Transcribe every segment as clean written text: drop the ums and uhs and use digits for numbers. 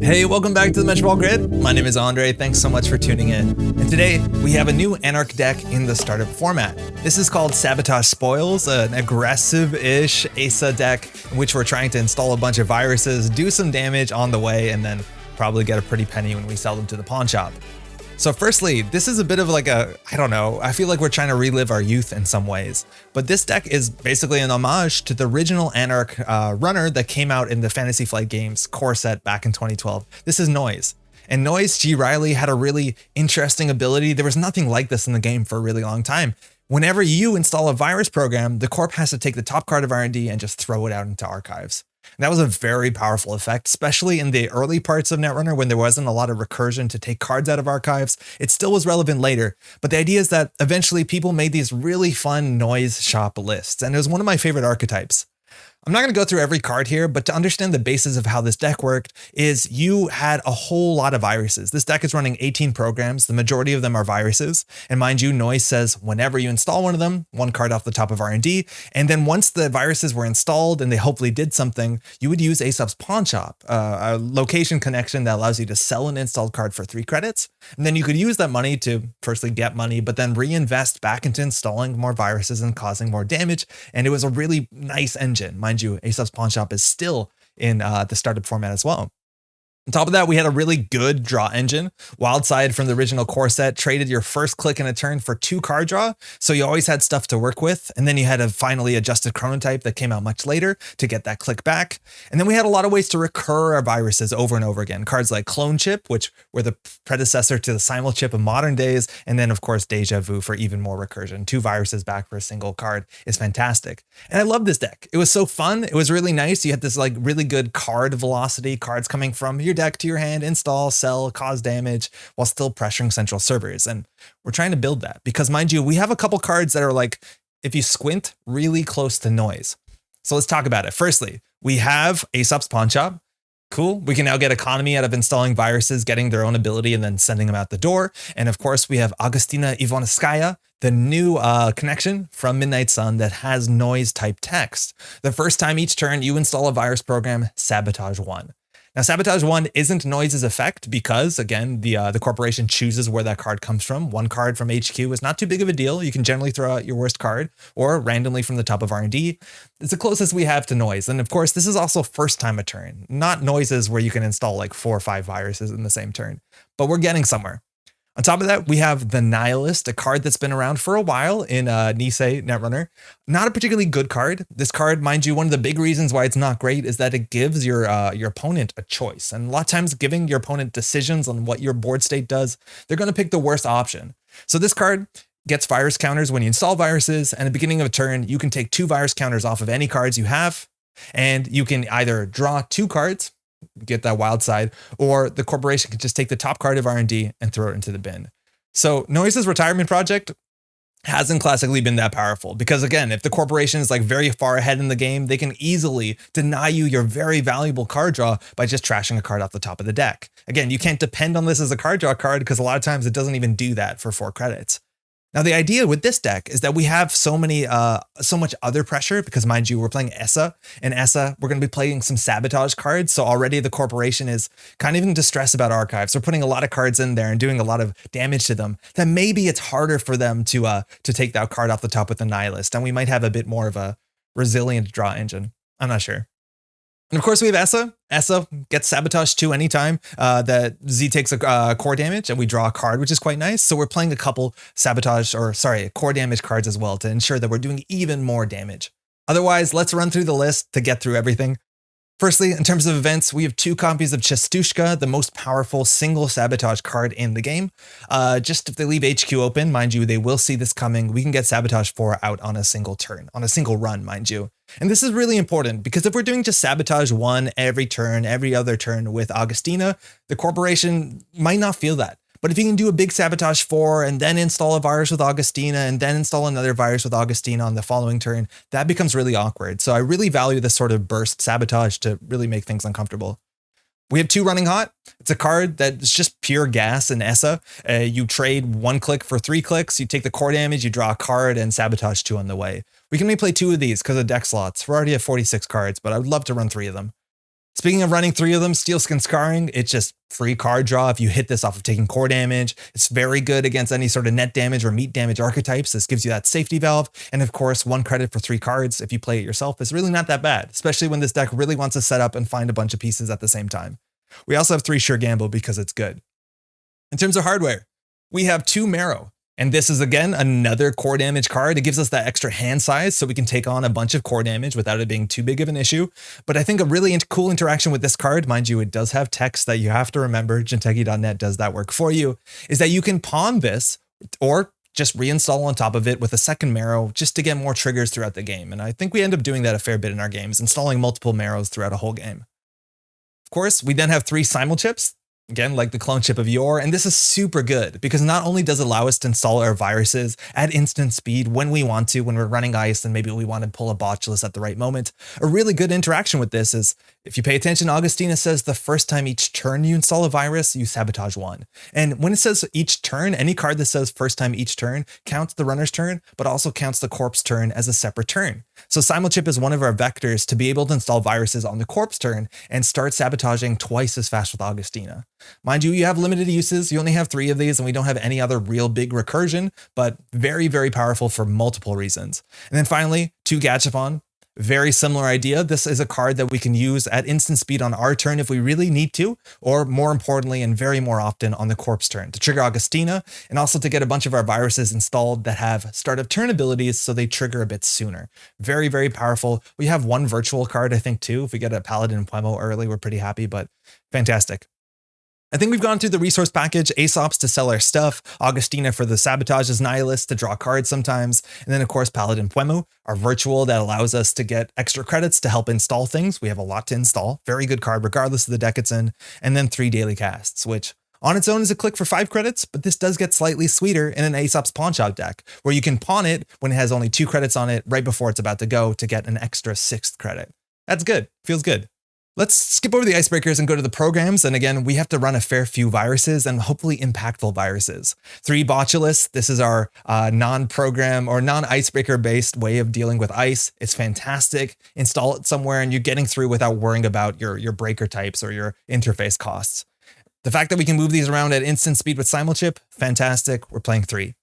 Hey, welcome back to the Metroball Grid. My name is Andre. Thanks so much for tuning in. And today we have a new Anarch deck in the startup format. This is called Sabotage Spoils, an aggressive-ish Aesop deck in which we're trying to install a bunch of viruses, do some damage on the way, and then probably get a pretty penny when we sell them to the pawn shop. So firstly, this is a bit of like I feel like we're trying to relive our youth in some ways. But this deck is basically an homage to the original Anarch runner that came out in the Fantasy Flight Games core set back in 2012. This is Noise. And Noise G. Riley had a really interesting ability. There was nothing like this in the game for a really long time. Whenever you install a virus program, the corp has to take the top card of R&D and just throw it out into archives. And that was a very powerful effect, especially in the early parts of Netrunner when there wasn't a lot of recursion to take cards out of archives. It still was relevant later, but the idea is that eventually people made these really fun noise shop lists, and it was one of my favorite archetypes. I'm not going to go through every card here, but to understand the basis of how this deck worked is you had a whole lot of viruses. This deck is running 18 programs. The majority of them are viruses. And mind you, Noise says whenever you install one of them, one card off the top of R&D. And then once the viruses were installed and they hopefully did something, you would use Aesop's pawn shop, a location connection that allows you to sell an installed card for 3 credits. And then you could use that money to firstly get money, but then reinvest back into installing more viruses and causing more damage. And it was a really nice engine. Mind you, Aesop's pawn shop is still in the startup format as well. On top of that, we had a really good draw engine. Wyldside from the original core set traded your first click in a turn for 2 card draw, so you always had stuff to work with. And then you had a finally adjusted chronotype that came out much later to get that click back. And then we had a lot of ways to recur our viruses over and over again. Cards like Clone Chip, which were the predecessor to the Simul Chip of modern days. And then, of course, Deja Vu for even more recursion. 2 viruses back for a single card is fantastic. And I love this deck. It was so fun. It was really nice. You had this like really good card velocity, cards coming from your deck to your hand, install, sell, cause damage while still pressuring central servers. And we're trying to build that because, mind you, we have a couple cards that are like, if you squint, really close to Noise. So let's talk about it. Firstly, we have Aesop's pawn shop. Cool. We can now get economy out of installing viruses, getting their own ability and then sending them out the door. And of course, we have Avgustina Ivanovskaya, the new connection from Midnight Sun that has noise type text. The first time each turn you install a virus program, Sabotage 1. Now, Sabotage 1 isn't Noise's effect because, again, the corporation chooses where that card comes from. 1 card from HQ is not too big of a deal. You can generally throw out your worst card or randomly from the top of R&D. It's the closest we have to Noise. And of course, this is also first time a turn, not Noises where you can install like 4 or 5 viruses in the same turn, but we're getting somewhere. On top of that, we have the Nihilist, a card that's been around for a while in Nisei Netrunner. Not a particularly good card. This card, mind you, one of the big reasons why it's not great is that it gives your opponent a choice. And a lot of times giving your opponent decisions on what your board state does, they're going to pick the worst option. So this card gets virus counters when you install viruses, and at the beginning of a turn, you can take 2 virus counters off of any cards you have, and you can either draw 2 cards, get that Wyldside, or the corporation can just take the top card of R&D and throw it into the bin. So Noise's retirement project hasn't classically been that powerful because, again, if the corporation is like very far ahead in the game, they can easily deny you your very valuable card draw by just trashing a card off the top of the deck. Again, you can't depend on this as a card draw card because a lot of times it doesn't even do that for 4 credits. Now, the idea with this deck is that we have so much other pressure because, mind you, we're playing Aesop, and Aesop, we're going to be playing some Sabotage cards. So already the corporation is kind of in distress about archives. We're putting a lot of cards in there and doing a lot of damage to them. Then maybe it's harder for them to take that card off the top with the Nihilist, and we might have a bit more of a resilient draw engine. I'm not sure. And of course, we have Aesop. Aesop gets Sabotage 2 anytime that Z takes a core damage and we draw a card, which is quite nice. So we're playing a couple core damage cards as well to ensure that we're doing even more damage. Otherwise, let's run through the list to get through everything. Firstly, in terms of events, we have 2 copies of Chestushka, the most powerful single Sabotage card in the game. Just if they leave HQ open, mind you, they will see this coming. We can get Sabotage 4 out on a single turn, on a single run, mind you. And this is really important because if we're doing just Sabotage 1 every turn, every other turn with Avgustina, the corporation might not feel that. But if you can do a big Sabotage 4 and then install a virus with Avgustina and then install another virus with Avgustina on the following turn, that becomes really awkward. So I really value this sort of burst Sabotage to really make things uncomfortable. We have 2 Running Hot. It's a card that's just pure gas and Essa. You trade 1 click for 3 clicks. You take the core damage, you draw a card, and Sabotage 2 on the way. We can only play 2 of these because of deck slots. We're already at 46 cards, but I would love to run 3 of them. Speaking of running 3 of them, Steelskin Scarring, it's just free card draw if you hit this off of taking core damage. It's very good against any sort of net damage or meat damage archetypes. This gives you that safety valve. And of course, 1 credit for 3 cards if you play it yourself is really not that bad, especially when this deck really wants to set up and find a bunch of pieces at the same time. We also have 3 Sure Gamble because it's good. In terms of hardware, we have 2 Marrow. And this is, again, another core damage card. It gives us that extra hand size so we can take on a bunch of core damage without it being too big of an issue. But I think a really cool interaction with this card, mind you, it does have text that you have to remember, Jinteki.net does that work for you, is that you can pawn this or just reinstall on top of it with a second Marrow just to get more triggers throughout the game. And I think we end up doing that a fair bit in our games, installing multiple Marrows throughout a whole game. Of course, we then have 3 Simul chips. Again, like the clone chip of yore, and this is super good because not only does it allow us to install our viruses at instant speed when we want to, when we're running ice and maybe we want to pull a botulus at the right moment. A really good interaction with this is, if you pay attention, Avgustina says the first time each turn you install a virus, you sabotage 1. And when it says each turn, any card that says first time each turn counts the runner's turn, but also counts the corpse turn as a separate turn. So Simul chip is one of our vectors to be able to install viruses on the corpse turn and start sabotaging twice as fast with Avgustina. Mind you, you have limited uses. You only have 3 of these and we don't have any other real big recursion, but very, very powerful for multiple reasons. And then finally, 2 Gachapon. Very similar idea. This is a card that we can use at instant speed on our turn if we really need to, or more importantly and very more often on the corpse turn to trigger Avgustina and also to get a bunch of our viruses installed that have start of turn abilities so they trigger a bit sooner. Very, very powerful. We have 1 virtual card, I think, too. If we get a Paladin Puemo early, we're pretty happy, but fantastic. I think we've gone through the resource package, Aesops to sell our stuff, Avgustina for the Sabotage's Nihilist to draw cards sometimes, and then of course Paladin Puemo, our virtual that allows us to get extra credits to help install things. We have a lot to install, very good card regardless of the deck it's in, and then 3 daily casts, which on its own is a click for 5 credits, but this does get slightly sweeter in an Aesop's Pawn Shop deck, where you can pawn it when it has only 2 credits on it right before it's about to go to get an extra 6th credit. That's good, feels good. Let's skip over the icebreakers and go to the programs. And again, we have to run a fair few viruses and hopefully impactful viruses. 3 Botulus. This is our non-program or non-icebreaker based way of dealing with ice. It's fantastic. Install it somewhere and you're getting through without worrying about your breaker types or your interface costs. The fact that we can move these around at instant speed with Simul chip, fantastic. We're playing 3.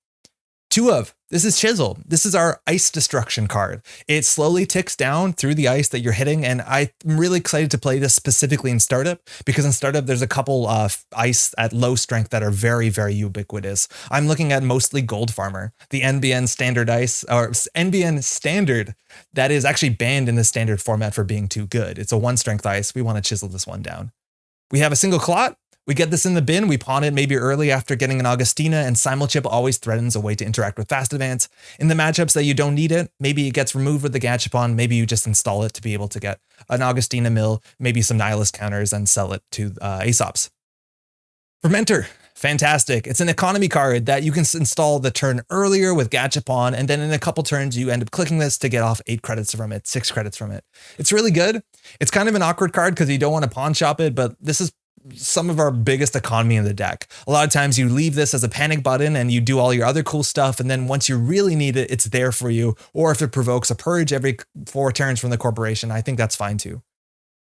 2 of. This is Chisel. This is our ice destruction card. It slowly ticks down through the ice that you're hitting, and I'm really excited to play this specifically in Startup, because in Startup there's a couple of ice at low strength that are very, very ubiquitous. I'm looking at mostly Gold Farmer, the NBN standard ice, or NBN standard that is actually banned in the standard format for being too good. It's a 1 strength ice. We want to chisel this one down. We have a single clot. We get this in the bin, we pawn it maybe early after getting an Avgustina, and Simul chip always threatens a way to interact with Fast Advance. In the matchups that you don't need it, maybe it gets removed with the Gachapon, maybe you just install it to be able to get an Avgustina mill, maybe some Nihilist counters, and sell it to Aesops. Fermenter, fantastic. It's an economy card that you can install the turn earlier with Gachapon, and then in a couple turns you end up clicking this to get off 8 credits from it, 6 credits from it. It's really good. It's kind of an awkward card because you don't want to pawn shop it, but this is some of our biggest economy in the deck. A lot of times you leave this as a panic button and you do all your other cool stuff, and then once you really need it, it's there for you. Or if it provokes a purge every 4 turns from the corporation, I think that's fine too.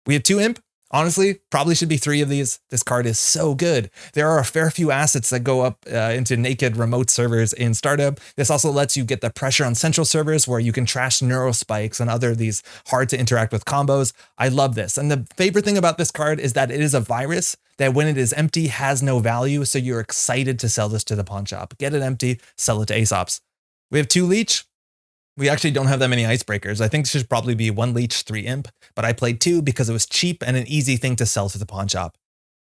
We have 2 Imp. Honestly, probably should be 3 of these. This card is so good. There are a fair few assets that go up into naked remote servers in Startup. This also lets you get the pressure on central servers where you can trash neurospikes and other these hard to interact with combos. I love this. And the favorite thing about this card is that it is a virus that when it is empty has no value. So you're excited to sell this to the pawn shop. Get it empty, sell it to Aesops. We have 2 Leech. We actually don't have that many icebreakers. I think it should probably be 1 Leech, 3 Imp, but I played 2 because it was cheap and an easy thing to sell to the pawn shop.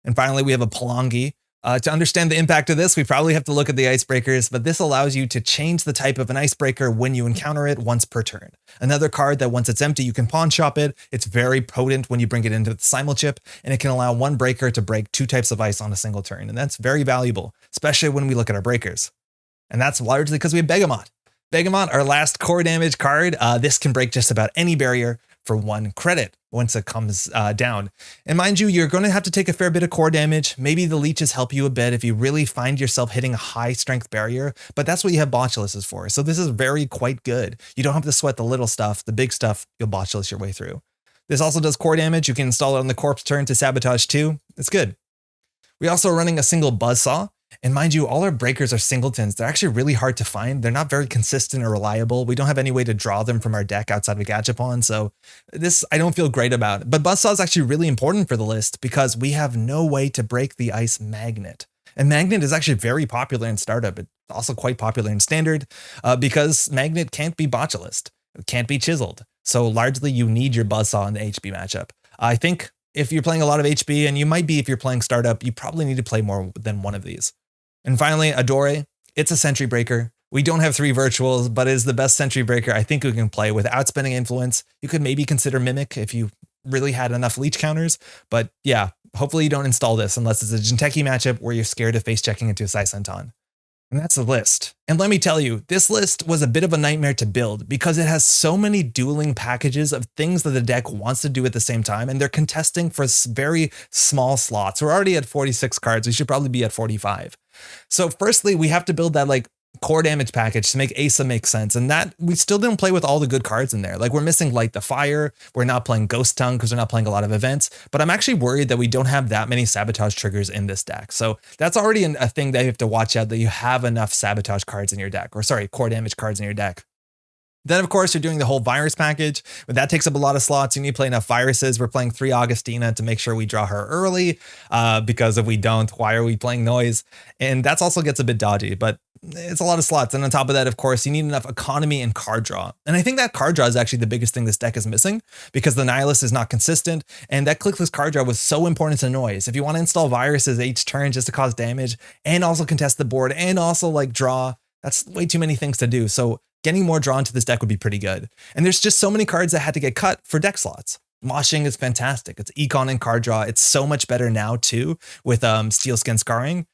And finally, we have a Palangi. To understand the impact of this, we probably have to look at the icebreakers, but this allows you to change the type of an icebreaker when you encounter it once per turn. Another card that once it's empty, you can pawn shop it. It's very potent when you bring it into the Simul chip, and it can allow 1 breaker to break 2 types of ice on a single turn. And that's very valuable, especially when we look at our breakers. And that's largely because we have Begamot. Begamot, our last core damage card. This can break just about any barrier for 1 credit once it comes down. And mind you, you're going to have to take a fair bit of core damage. Maybe the leeches help you a bit if you really find yourself hitting a high strength barrier, but that's what you have Botuluses for. So this is quite good. You don't have to sweat the little stuff. The big stuff, you'll Botulus your way through. This also does core damage. You can install it on the corpse turn to sabotage too. It's good. We also are running a single buzzsaw. And mind you, all our breakers are singletons. They're actually really hard to find. They're not very consistent or reliable. We don't have any way to draw them from our deck outside of a Gachapon. So this, I don't feel great about. But buzzsaw is actually really important for the list because we have no way to break the ice magnet. And magnet is actually very popular in startup. It's also quite popular in standard because magnet can't be botulist. It can't be chiseled. So largely you need your buzzsaw in the HB matchup. I think if you're playing a lot of HB, and you might be if you're playing startup, you probably need to play more than one of these. And finally, Adore. It's a sentry breaker. We don't have 3 virtuals, but it is the best sentry breaker I think we can play without spending influence. You could maybe consider Mimic if you really had enough leech counters. But yeah, hopefully you don't install this unless it's a Jinteki matchup where you're scared of face checking into a Saisenton. And that's the list. And let me tell you, this list was a bit of a nightmare to build because it has so many dueling packages of things that the deck wants to do at the same time, and they're contesting for very small slots. We're already at 46 cards. We should probably be at 45. So firstly, we have to build that like core damage package to make Aesop make sense. And that we still didn't play with all the good cards in there. Like we're missing Light the Fire. We're not playing Ghost Tongue because we're not playing a lot of events, but I'm actually worried that we don't have that many sabotage triggers in this deck. So that's already a thing that you have to watch out, that you have enough sabotage cards in your deck, or sorry, core damage cards in your deck. Then, of course, you're doing the whole virus package, but that takes up a lot of slots. You need to play enough viruses. We're playing 3 Avgustina to make sure we draw her early, because if we don't, why are we playing noise? And that's also gets a bit dodgy, but it's a lot of slots. And on top of that, of course, you need enough economy and card draw. And I think that card draw is actually the biggest thing this deck is missing because the Nihilist is not consistent. And that clickless card draw was so important to noise. If you want to install viruses each turn just to cause damage and also contest the board and also like draw, that's way too many things to do. So getting more drawn to this deck would be pretty good. And there's just so many cards that had to get cut for deck slots. Moshing is fantastic. It's econ and card draw. It's so much better now too with Steel Skin Scarring.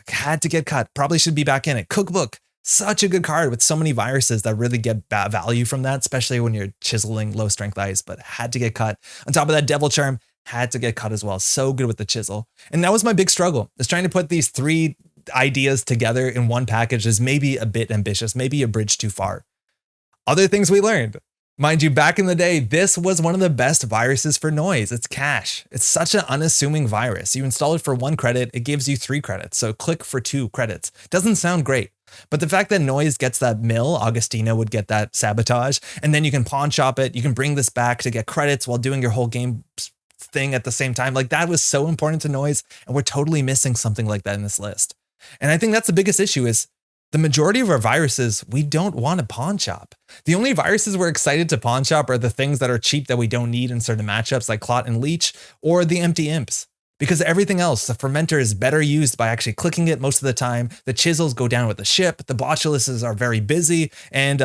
Had to get cut. Probably should be back in it. Cookbook, such a good card with so many viruses that really get value from that, especially when you're chiseling low strength ice, but had to get cut. On top of that, Devil Charm had to get cut as well. So good with the chisel. And that was my big struggle, is trying to put these 3 ideas together in one package is maybe a bit ambitious, maybe a bridge too far. Other things we learned. Mind you, back in the day, this was one of the best viruses for noise. It's cash. It's such an unassuming virus. You install it for 1 credit, it gives you 3 credits. So click for 2 credits. Doesn't sound great. But the fact that noise gets that mill, Avgustina would get that sabotage, and then you can pawn shop it. You can bring this back to get credits while doing your whole game thing at the same time. Like that was so important to noise. And we're totally missing something like that in this list. And I think that's the biggest issue is the majority of our viruses, we don't want to pawn shop. The only viruses we're excited to pawn shop are the things that are cheap that we don't need in certain matchups like Clot and Leech or the empty Imps. Because everything else, the Fermenter is better used by actually clicking it most of the time. The Chisels go down with the ship. The Botulists are very busy. And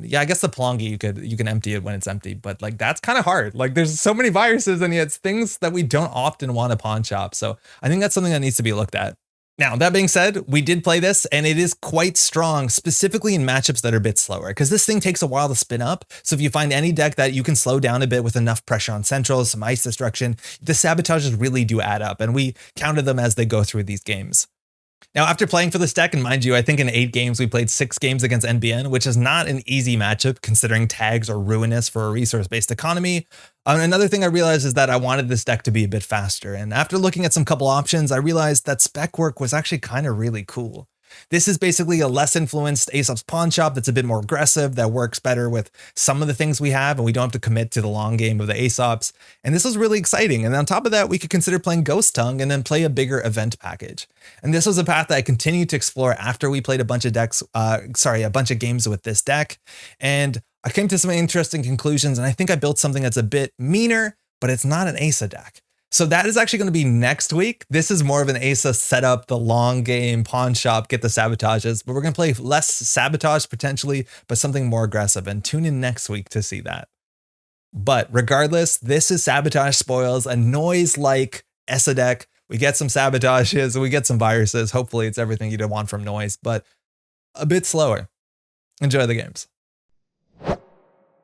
yeah, I guess the Plongi, you can empty it when it's empty. But like that's kind of hard. Like there's so many viruses and yet it's things that we don't often want to pawn shop. So I think that's something that needs to be looked at. Now, that being said, we did play this and it is quite strong, specifically in matchups that are a bit slower because this thing takes a while to spin up. So if you find any deck that you can slow down a bit with enough pressure on centrals, some ice destruction, the sabotages really do add up and we counted them as they go through these games. Now, after playing for this deck, and mind you, I think in 8 games, we played 6 games against NBN, which is not an easy matchup considering tags are ruinous for a resource-based economy. Another thing I realized is that I wanted this deck to be a bit faster. And after looking at some couple options, I realized that spec work was actually kind of really cool. This is basically a less influenced Aesop's pawn shop that's a bit more aggressive, that works better with some of the things we have, and we don't have to commit to the long game of the Aesops. And this was really exciting. And on top of that, we could consider playing Ghost Tongue and then play a bigger event package. And this was a path that I continued to explore after we played a bunch of games with this deck. And I came to some interesting conclusions, and I think I built something that's a bit meaner, but it's not an Aesa deck. So that is actually going to be next week. This is more of an Aesa setup, the long game, pawn shop, get the sabotages, but we're going to play less sabotage potentially, but something more aggressive, and tune in next week to see that. But regardless, this is Sabotage Spoils, a noise-like Aesa deck. We get some sabotages, we get some viruses. Hopefully it's everything you'd want from noise, but a bit slower. Enjoy the games.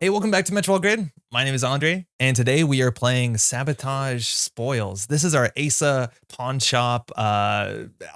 Hey, welcome back to Metro Grid. My name is Andre, and today we are playing Sabotage Spoils. This is our Aesa pawn shop,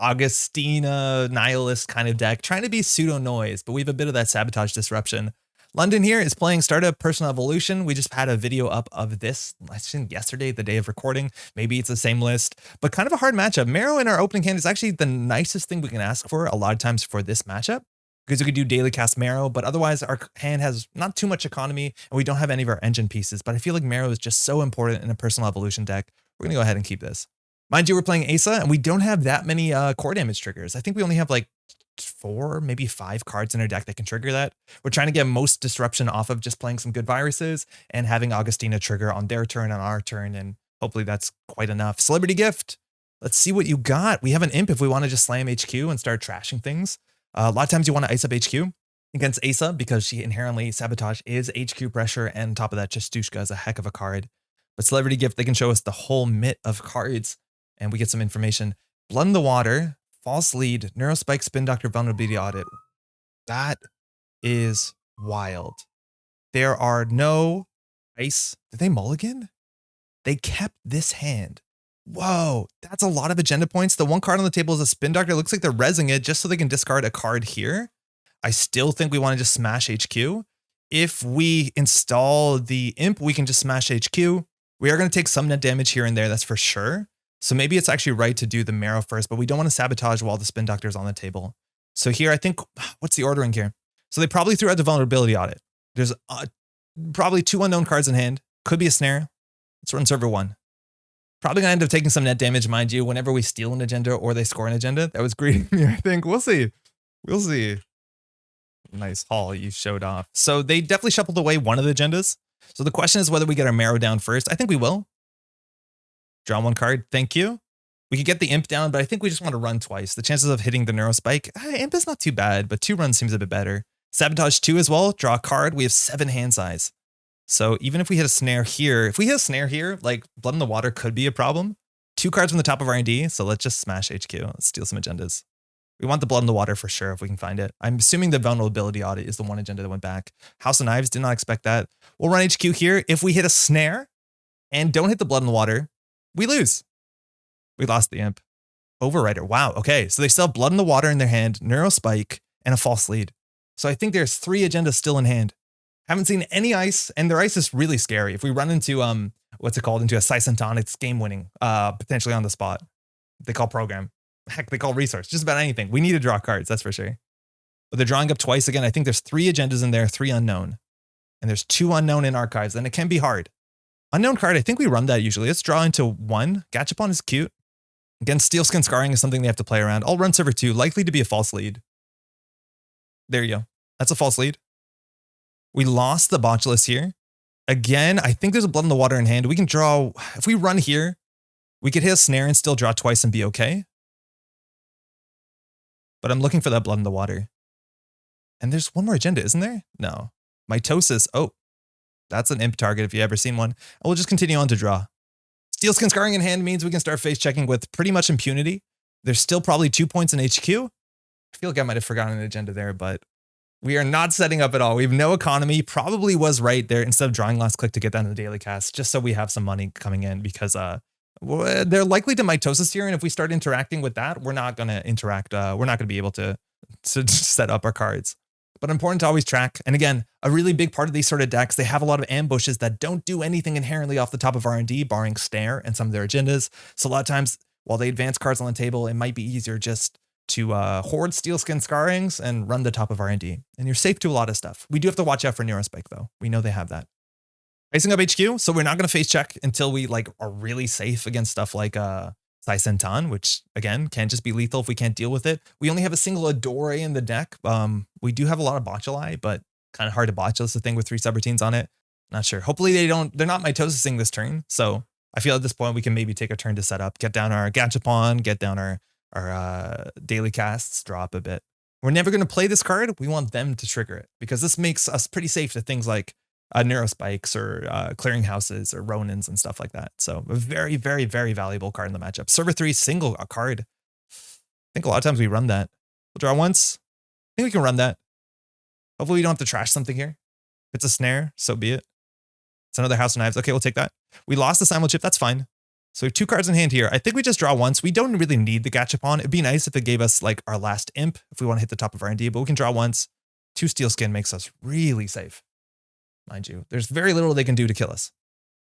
Avgustina Nihilist kind of deck, trying to be pseudo noise, but we have a bit of that sabotage disruption. London here is playing Startup Personal Evolution. We just had a video up of this, I think yesterday, the day of recording. Maybe it's the same list, but kind of a hard matchup. Marrow in our opening hand is actually the nicest thing we can ask for a lot of times for this matchup, because we could do daily cast Marrow, but otherwise our hand has not too much economy and we don't have any of our engine pieces. But I feel like Marrow is just so important in a Personal Evolution deck. We're gonna go ahead and keep this. Mind you, we're playing Asa and we don't have that many core damage triggers. I think we only have like 4, maybe 5 cards in our deck that can trigger that. We're trying to get most disruption off of just playing some good viruses and having Avgustina trigger on their turn, on our turn, and hopefully that's quite enough. Celebrity Gift. Let's see what you got. We have an Imp if we want to just slam HQ and start trashing things. A lot of times you want to ice up HQ against Asa because she inherently Sabotage is HQ pressure, and on top of that, Chastushka is a heck of a card. But Celebrity Gift, they can show us the whole mitt of cards and we get some information. Blood in the Water, False Lead, Neurospike, Spin Doctor, Vulnerability Audit. That is wild. There are no ice. Did they mulligan? They kept this hand. Whoa, that's a lot of agenda points. The one card on the table is a Spin Doctor. It looks like they're rezzing it just so they can discard a card here. I still think we want to just smash HQ. If we install the Imp, we can just smash HQ. We are going to take some net damage here and there, that's for sure. So maybe it's actually right to do the Marrow first, but we don't want to Sabotage while the Spin Doctor is on the table. So here, I think, what's the ordering here? So they probably threw out the Vulnerability Audit. There's probably 2 unknown cards in hand. Could be a Snare. Let's run server 1. Probably gonna end up taking some net damage, mind you, whenever we steal an agenda or they score an agenda. That was greedy of me, I think. We'll see. We'll see. Nice haul you showed off. So they definitely shuffled away one of the agendas. So the question is whether we get our Marrow down first. I think we will. Draw 1 card. Thank you. We could get the Imp down, but I think we just want to run twice. The chances of hitting the Neurospike, Imp is not too bad, but 2 runs seems a bit better. Sabotage 2 as well. Draw a card. We have 7 hand size. So even if we hit a Snare here, if we hit a Snare here, like Blood in the Water could be a problem. 2 cards from the top of R&D, so let's just smash HQ. Let's steal some agendas. We want the Blood in the Water for sure if we can find it. I'm assuming the Vulnerability Audit is the one agenda that went back. House of Knives, did not expect that. We'll run HQ here. If we hit a Snare and don't hit the Blood in the Water, we lose. We lost the Imp. Overwriter. Wow. Okay. So they still have Blood in the Water in their hand, Neurospike, and a False Lead. So I think there's 3 agendas still in hand. Haven't seen any ice, and their ice is really scary. If we run into what's it called, into a Sicenton, it's game winning, potentially on the spot. They call program. Heck, they call resource. Just about anything. We need to draw cards, that's for sure. But they're drawing up twice again. I think there's 3 agendas in there, 3 unknown. And there's 2 unknown in archives, and it can be hard. Unknown card, I think we run that usually. Let's draw into 1. Gachapon is cute. Again, Steelskin Scarring is something they have to play around. I'll run server 2, likely to be a False Lead. There you go. That's a False Lead. We lost the Botulus here. Again, I think there's a Blood in the Water in hand. We can draw, if we run here, we could hit a Snare and still draw twice and be okay. But I'm looking for that Blood in the Water. And there's one more agenda, isn't there? No. Mitosis. Oh, that's an Imp target if you've ever seen one. And we'll just continue on to draw. Steelskin Scarring in hand means we can start face checking with pretty much impunity. There's still probably 2 points in HQ. I feel like I might have forgotten an agenda there, but we are not setting up at all. We have no economy. Probably was right there instead of drawing last click to get that in the daily cast, just so we have some money coming in, because they're likely to mitosis here. And if we start interacting with that, we're not going to interact. We're not going to be able to set up our cards. But important to always track. And again, a really big part of these sort of decks, they have a lot of ambushes that don't do anything inherently off the top of R&D, barring Snare and some of their agendas. So a lot of times, while they advance cards on the table, it might be easier just to hoard Steelskin Scarrings and run the top of R&D. And you're safe to a lot of stuff. We do have to watch out for Neurospike, though. We know they have that. Facing up HQ, so we're not going to face check until we are really safe against stuff like Sicenton, which, again, can just be lethal if we can't deal with it. We only have a single Adore in the deck. We do have a lot of Botuli, but kind of hard to Botulus the thing with 3 subroutines on it. Not sure. Hopefully they're not mitosising this turn. So I feel at this point we can maybe take a turn to set up, get down our Gachapon, get down our daily casts, drop a bit. We're never going to play this card. We want them to trigger it because this makes us pretty safe to things like Neurospikes or Clearinghouses or Ronins and stuff like that. So a very, very, very valuable card in the matchup. Server 3, single a card. I think a lot of times we run that. We'll draw once. I think we can run that. Hopefully we don't have to trash something here. If it's a Snare, so be it. It's another House of Knives. Okay, we'll take that. We lost the Simul Chip. That's fine. So we have 2 cards in hand here. I think we just draw once. We don't really need the Gachapon. It'd be nice if it gave us like our last Imp if we want to hit the top of R&D, but we can draw once. 2 steel skin makes us really safe, mind you. There's very little they can do to kill us.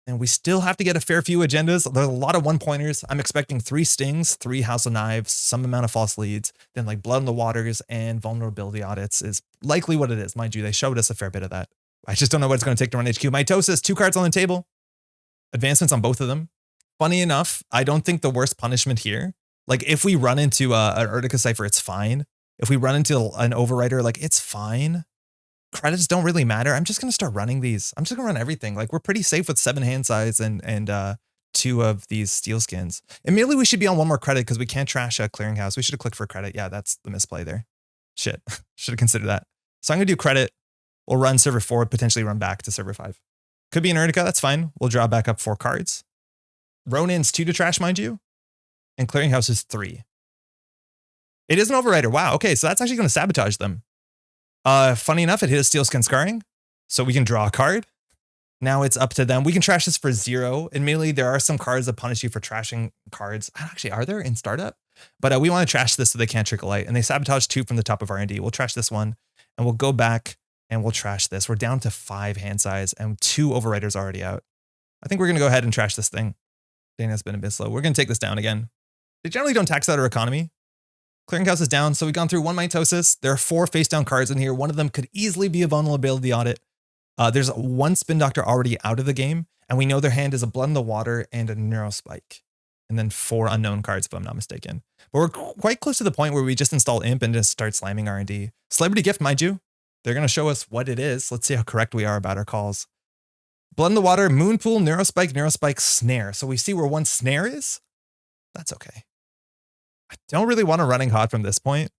And we still have to get a fair few agendas. There's a lot of 1-pointers. I'm expecting 3 stings, 3 House of Knives, some amount of false leads, then like Blood in the Waters and vulnerability audits is likely what it is. Mind you, they showed us a fair bit of that. I just don't know what it's going to take to run HQ. Mitosis, 2 cards on the table. Advancements on both of them. Funny enough, I don't think the worst punishment here, like if we run into an Urtica Cypher, it's fine. If we run into an Overwriter, like it's fine. Credits don't really matter. I'm just going to start running these. I'm just going to run everything. Like we're pretty safe with 7 hand size and 2 of these steel skins. Immediately we should be on 1 more credit because we can't trash a clearinghouse. We should have clicked for credit. Yeah, that's the misplay there. Shit. Should have considered that. So I'm going to do credit. We'll run server 4, potentially run back to server 5. Could be an Urtica. That's fine. We'll draw back up 4 cards. Ronin's 2 to trash, mind you. And clearinghouse is 3. It is an Overwriter. Wow. Okay. So that's actually going to sabotage them. Funny enough, it hit a steel skin scarring, so we can draw a card. Now it's up to them. We can trash this for 0. Admittedly, there are some cards that punish you for trashing cards. Actually, are there in startup? But we want to trash this so they can't trickle light. And they sabotage 2 from the top of R&D. We'll trash this one, and we'll go back and we'll trash this. We're down to 5 hand size and 2 Overwriters already out. I think we're going to go ahead and trash this thing. Dana's been a bit slow. We're going to take this down again. They generally don't tax out our economy. Clearinghouse is down, so we've gone through 1 Mitosis. There are 4 face down cards in here. One of them could easily be a vulnerability audit. There's 1 Spin Doctor already out of the game, and we know their hand is a Blood in the Water and a Neurospike. And then 4 unknown cards, if I'm not mistaken. But we're quite close to the point where we just install Imp and just start slamming R&D. Celebrity Gift, mind you. They're going to show us what it is. Let's see how correct we are about our calls. Blood in the Water, Moonpool, Neurospike, Neurospike, Snare. So we see where 1 Snare is. That's okay. I don't really want to running hot from this point.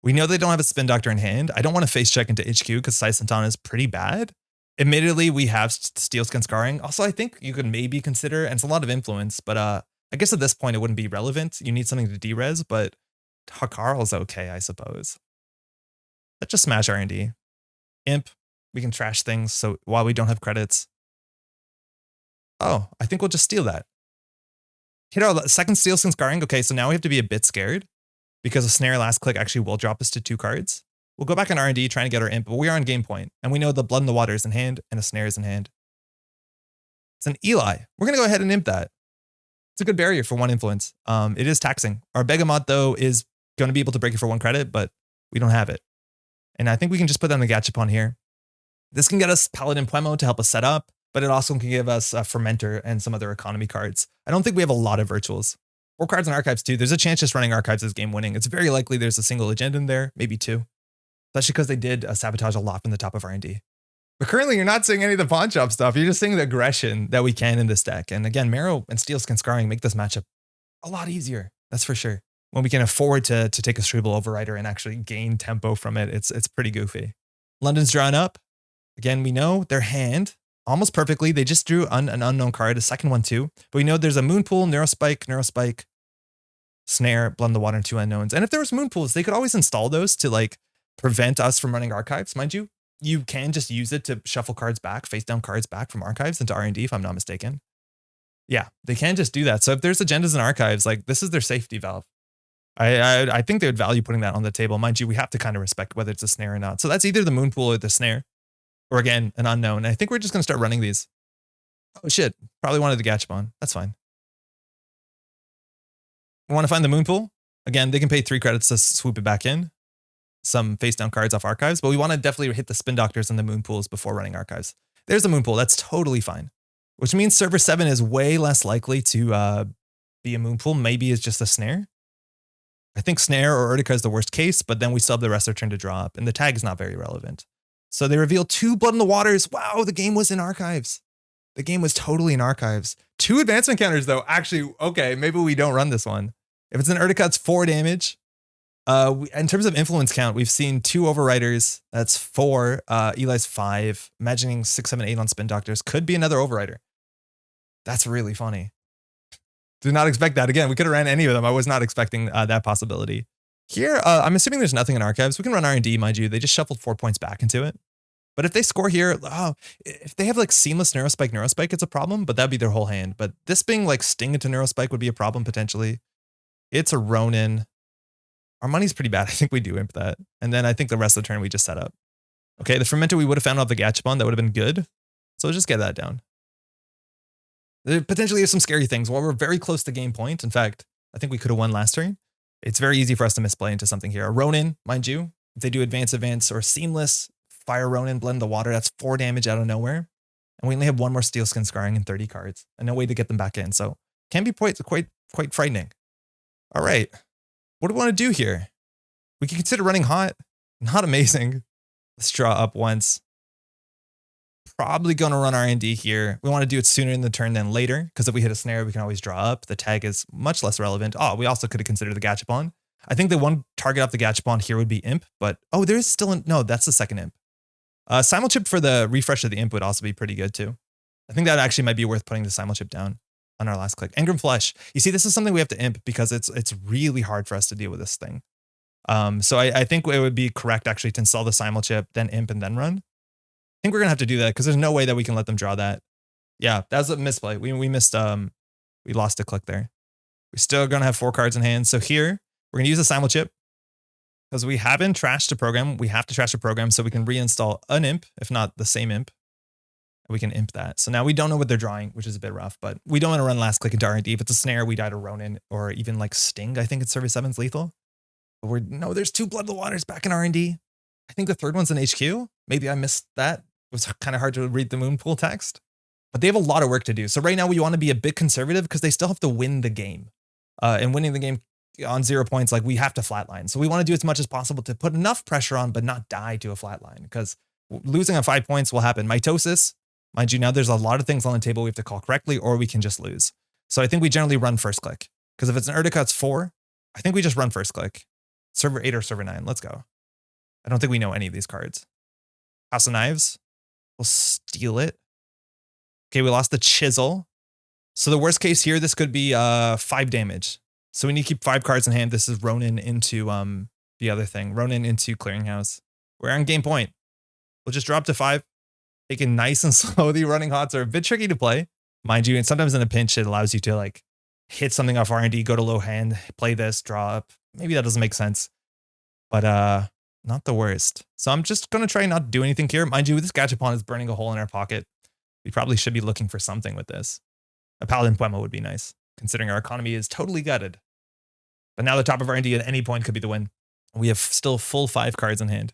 We know they don't have a Spin Doctor in hand. I don't want to face check into HQ because Sai Santana is pretty bad. Admittedly, we have Steel Skin Scarring. Also, I think you could maybe consider, and it's a lot of influence, but I guess at this point it wouldn't be relevant. You need something to de-res, but Hakarl's okay, I suppose. Let's just smash R&D. Imp, we can trash things so while we don't have credits. Oh, I think we'll just steal that. Hit our 2nd Steel Skin Scarring. Okay, so now we have to be a bit scared because a Snare last click actually will drop us to 2 cards. We'll go back on R&D trying to get our Imp, but we are on game point. And we know the Blood in the Water is in hand and a Snare is in hand. It's an Eli. We're going to go ahead and Imp that. It's a good barrier for 1 influence. It is taxing. Our Begamot, though, is going to be able to break it for 1 credit, but we don't have it. And I think we can just put that on the Gachapon here. This can get us Paladin Puemo to help us set up, but it also can give us a Fermenter and some other economy cards. I don't think we have a lot of virtuals. 4 cards in Archives too. There's a chance just running Archives is game winning. It's very likely there's a single agenda in there, maybe 2. Especially because they did sabotage a lot from the top of R&D. But currently you're not seeing any of the pawn shop stuff. You're just seeing the aggression that we can in this deck. And again, Marrow and Steel Skin Scarring make this matchup a lot easier. That's for sure. When we can afford to take a Cerebral Overrider and actually gain tempo from it, it's pretty goofy. London's drawn up. Again, we know their hand almost perfectly. They just drew an unknown card, a 2nd one too. But we know there's a Moonpool, Neurospike, Snare, Blood in the Water, and 2 unknowns. And if there was Moonpools, they could always install those to like prevent us from running Archives. Mind you, you can just use it to shuffle cards back, face down cards back from Archives into R&D, if I'm not mistaken. Yeah, they can just do that. So if there's agendas in Archives, like this is their safety valve. I think they would value putting that on the table. Mind you, we have to kind of respect whether it's a Snare or not. So that's either the Moonpool or the Snare. Or again, an unknown. I think we're just going to start running these. Oh shit, probably wanted the Gachapon. That's fine. We want to find the Moonpool. Again, they can pay 3 credits to swoop it back in. Some face down cards off Archives, but we want to definitely hit the Spin Doctors and the Moonpools before running Archives. There's the Moonpool. That's totally fine. Which means server 7 is way less likely to be a Moonpool. Maybe it's just a Snare. I think Snare or Urtica is the worst case, but then we still have the rest of their turn to draw up, and the tag is not very relevant. So they reveal 2 Blood in the Waters. Wow, the game was in Archives. The game was totally in Archives. 2 advancement counters, though. Actually, okay, maybe we don't run this one. If it's an Urtica, it's 4 damage. In terms of influence count, we've seen 2 Overriders. That's 4. Eli's 5. Imagining 6, 7, 8 on Spin Doctors. Could be another Overrider. That's really funny. Did not expect that. Again, we could have ran any of them. I was not expecting that possibility. Here, I'm assuming there's nothing in Archives. We can run R&D, mind you. They just shuffled 4 points back into it. But if they score here, if they have like seamless Neurospike, it's a problem, but that'd be their whole hand. But this being like Sting into Neurospike would be a problem potentially. It's a Ronin. Our money's pretty bad. I think we do Imp that. And then I think the rest of the turn we just set up. Okay, the fermenter we would have found off the Gachapon. That would have been good. So let's just get that down. There potentially is some scary things. While we're very close to game point, in fact, I think we could have won last turn. It's very easy for us to misplay into something here. A Ronin, mind you, if they do advance, or seamless, fire Ronin, blend the water, that's 4 damage out of nowhere. And we only have 1 more steel skin scarring and 30 cards, and no way to get them back in. So can be quite frightening. All right, what do we want to do here? We can consider running hot. Not amazing. Let's draw up once. Probably going to run R&D here. We want to do it sooner in the turn than later, because if we hit a snare, we can always draw up. The tag is much less relevant. Oh, we also could have considered the Gachapon. I think the one target off the Gachapon here would be Imp, but oh, there is still no, that's the second Imp. Simulchip for the refresh of the Imp would also be pretty good too. I think that actually might be worth putting the Simulchip down on our last click. Engram Flesh. You see, this is something we have to Imp because it's really hard for us to deal with this thing. So I think it would be correct actually to install the Simulchip, then Imp, and then run. I think we're gonna have to do that because there's no way that we can let them draw that. Yeah, that was a misplay. We missed, we lost a click there. We're still gonna have 4 cards in hand. So here, we're gonna use the Simulchip because we haven't trashed the program. We have to trash the program so we can reinstall an Imp, if not the same Imp. And we can Imp that. So now we don't know what they're drawing, which is a bit rough, but we don't want to run last click into R&D. If it's a snare, we die to Ronin or even like Sting. I think it's Service 7's lethal. But no, there's 2 Blood of the Waters back in R&D. I think the third one's in HQ. Maybe I missed that. It was kind of hard to read the Moonpool text, but they have a lot of work to do. So right now we want to be a bit conservative because they still have to win the game. And winning the game on 0 points, like we have to flatline. So we want to do as much as possible to put enough pressure on, but not die to a flatline because losing on 5 points will happen. Mitosis, mind you, now there's a lot of things on the table we have to call correctly, or we can just lose. So I think we generally run first click because if it's an Urtica, it's 4. I think we just run first click. Server 8 or server 9. Let's go. I don't think we know any of these cards. House of Knives. We'll steal it. Okay, we lost the Chisel. So the worst case here, this could be 5 damage. So we need to keep 5 cards in hand. This is Ronin into the other thing. Ronin into Clearinghouse. We're on game point. We'll just drop to 5. Taking nice and slow. The running hots are a bit tricky to play, mind you. And sometimes in a pinch, it allows you to like hit something off R&D, go to low hand, play this, draw up. Maybe that doesn't make sense, but not the worst. So I'm just going to try not to do anything here. Mind you, this Gachapon is burning a hole in our pocket. We probably should be looking for something with this. A Paladin Puemo would be nice, considering our economy is totally gutted. But now the top of R&D at any point could be the win. We have still full 5 cards in hand.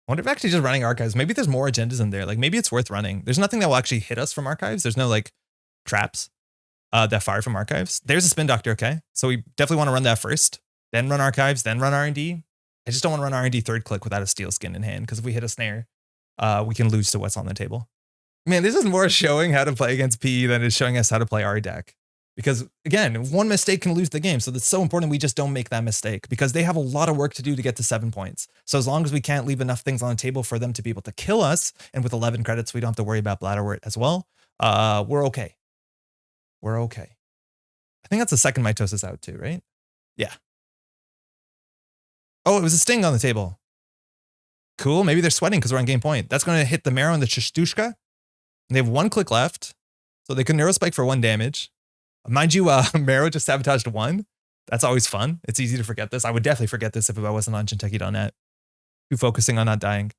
I wonder if actually just running Archives, maybe there's more agendas in there. Like maybe it's worth running. There's nothing that will actually hit us from Archives. There's no like traps that fire from Archives. There's a Spin Doctor, okay? So we definitely want to run that first, then run Archives, then run R&D. I just don't want to run R&D third click without a Steel Skin in hand, because if we hit a snare, we can lose to what's on the table. Man, this is more showing how to play against PE than it's showing us how to play our deck. Because again, one mistake can lose the game. So it's so important we just don't make that mistake, because they have a lot of work to do to get to 7 points. So as long as we can't leave enough things on the table for them to be able to kill us, and with 11 credits, we don't have to worry about Bladderwort as well, we're okay. We're okay. I think that's the second Mitosis out too, right? Yeah. Oh, it was a Sting on the table. Cool. Maybe they're sweating because we're on game point. That's going to hit the Marrow and the Chishtushka. They have 1 click left, so they can Neurospike for 1 damage. Mind you, Marrow just sabotaged 1. That's always fun. It's easy to forget this. I would definitely forget this if I wasn't on Jinteki.net. Too focusing on not dying.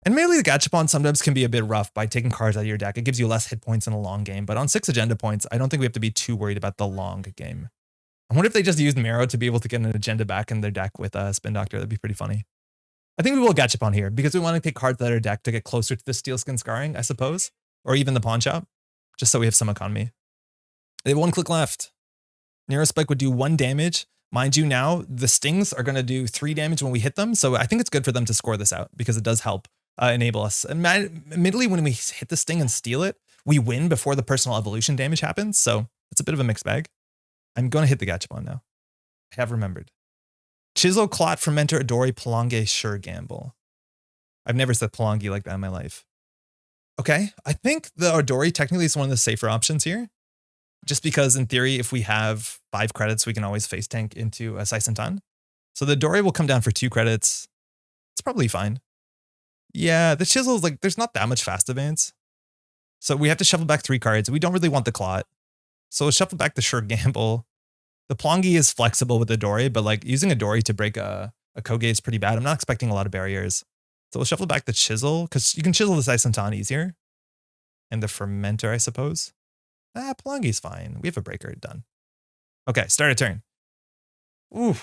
And mainly the Gachapon sometimes can be a bit rough by taking cards out of your deck. It gives you less hit points in a long game, but on 6 agenda points, I don't think we have to be too worried about the long game. I wonder if they just used Marrow to be able to get an agenda back in their deck with Spin Doctor. That'd be pretty funny. I think we will Gachapon here because we want to take cards out of our deck to get closer to the Steel Skin Scarring, I suppose, or even the Pawn Shop, just so we have some economy. They have 1 click left. Neurospike would do 1 damage. Mind you, now the Stings are going to do 3 damage when we hit them, so I think it's good for them to score this out because it does help enable us. And admittedly, when we hit the Sting and steal it, we win before the personal evolution damage happens, so it's a bit of a mixed bag. I'm going to hit the Gachapon now. I have remembered. Chisel, Clot, Fermenter, Adori, Palonge, Sure Gamble. I've never said Palonge like that in my life. Okay, I think the Adori technically is one of the safer options here. Just because in theory, if we have 5 credits, we can always face tank into a Saisentan. So the Adori will come down for 2 credits. It's probably fine. Yeah, the Chisel is like, there's not that much fast advance. So we have to shuffle back 3 cards. We don't really want the Clot. So we'll shuffle back the Sure Gamble. The Plongi is flexible with Adori, but like using Adori to break a Koge is pretty bad. I'm not expecting a lot of barriers. So we'll shuffle back the chisel, because you can chisel this Isantan easier. And the fermenter, I suppose. Palangi's fine. We have a breaker, done. Okay, start a turn. Ooh,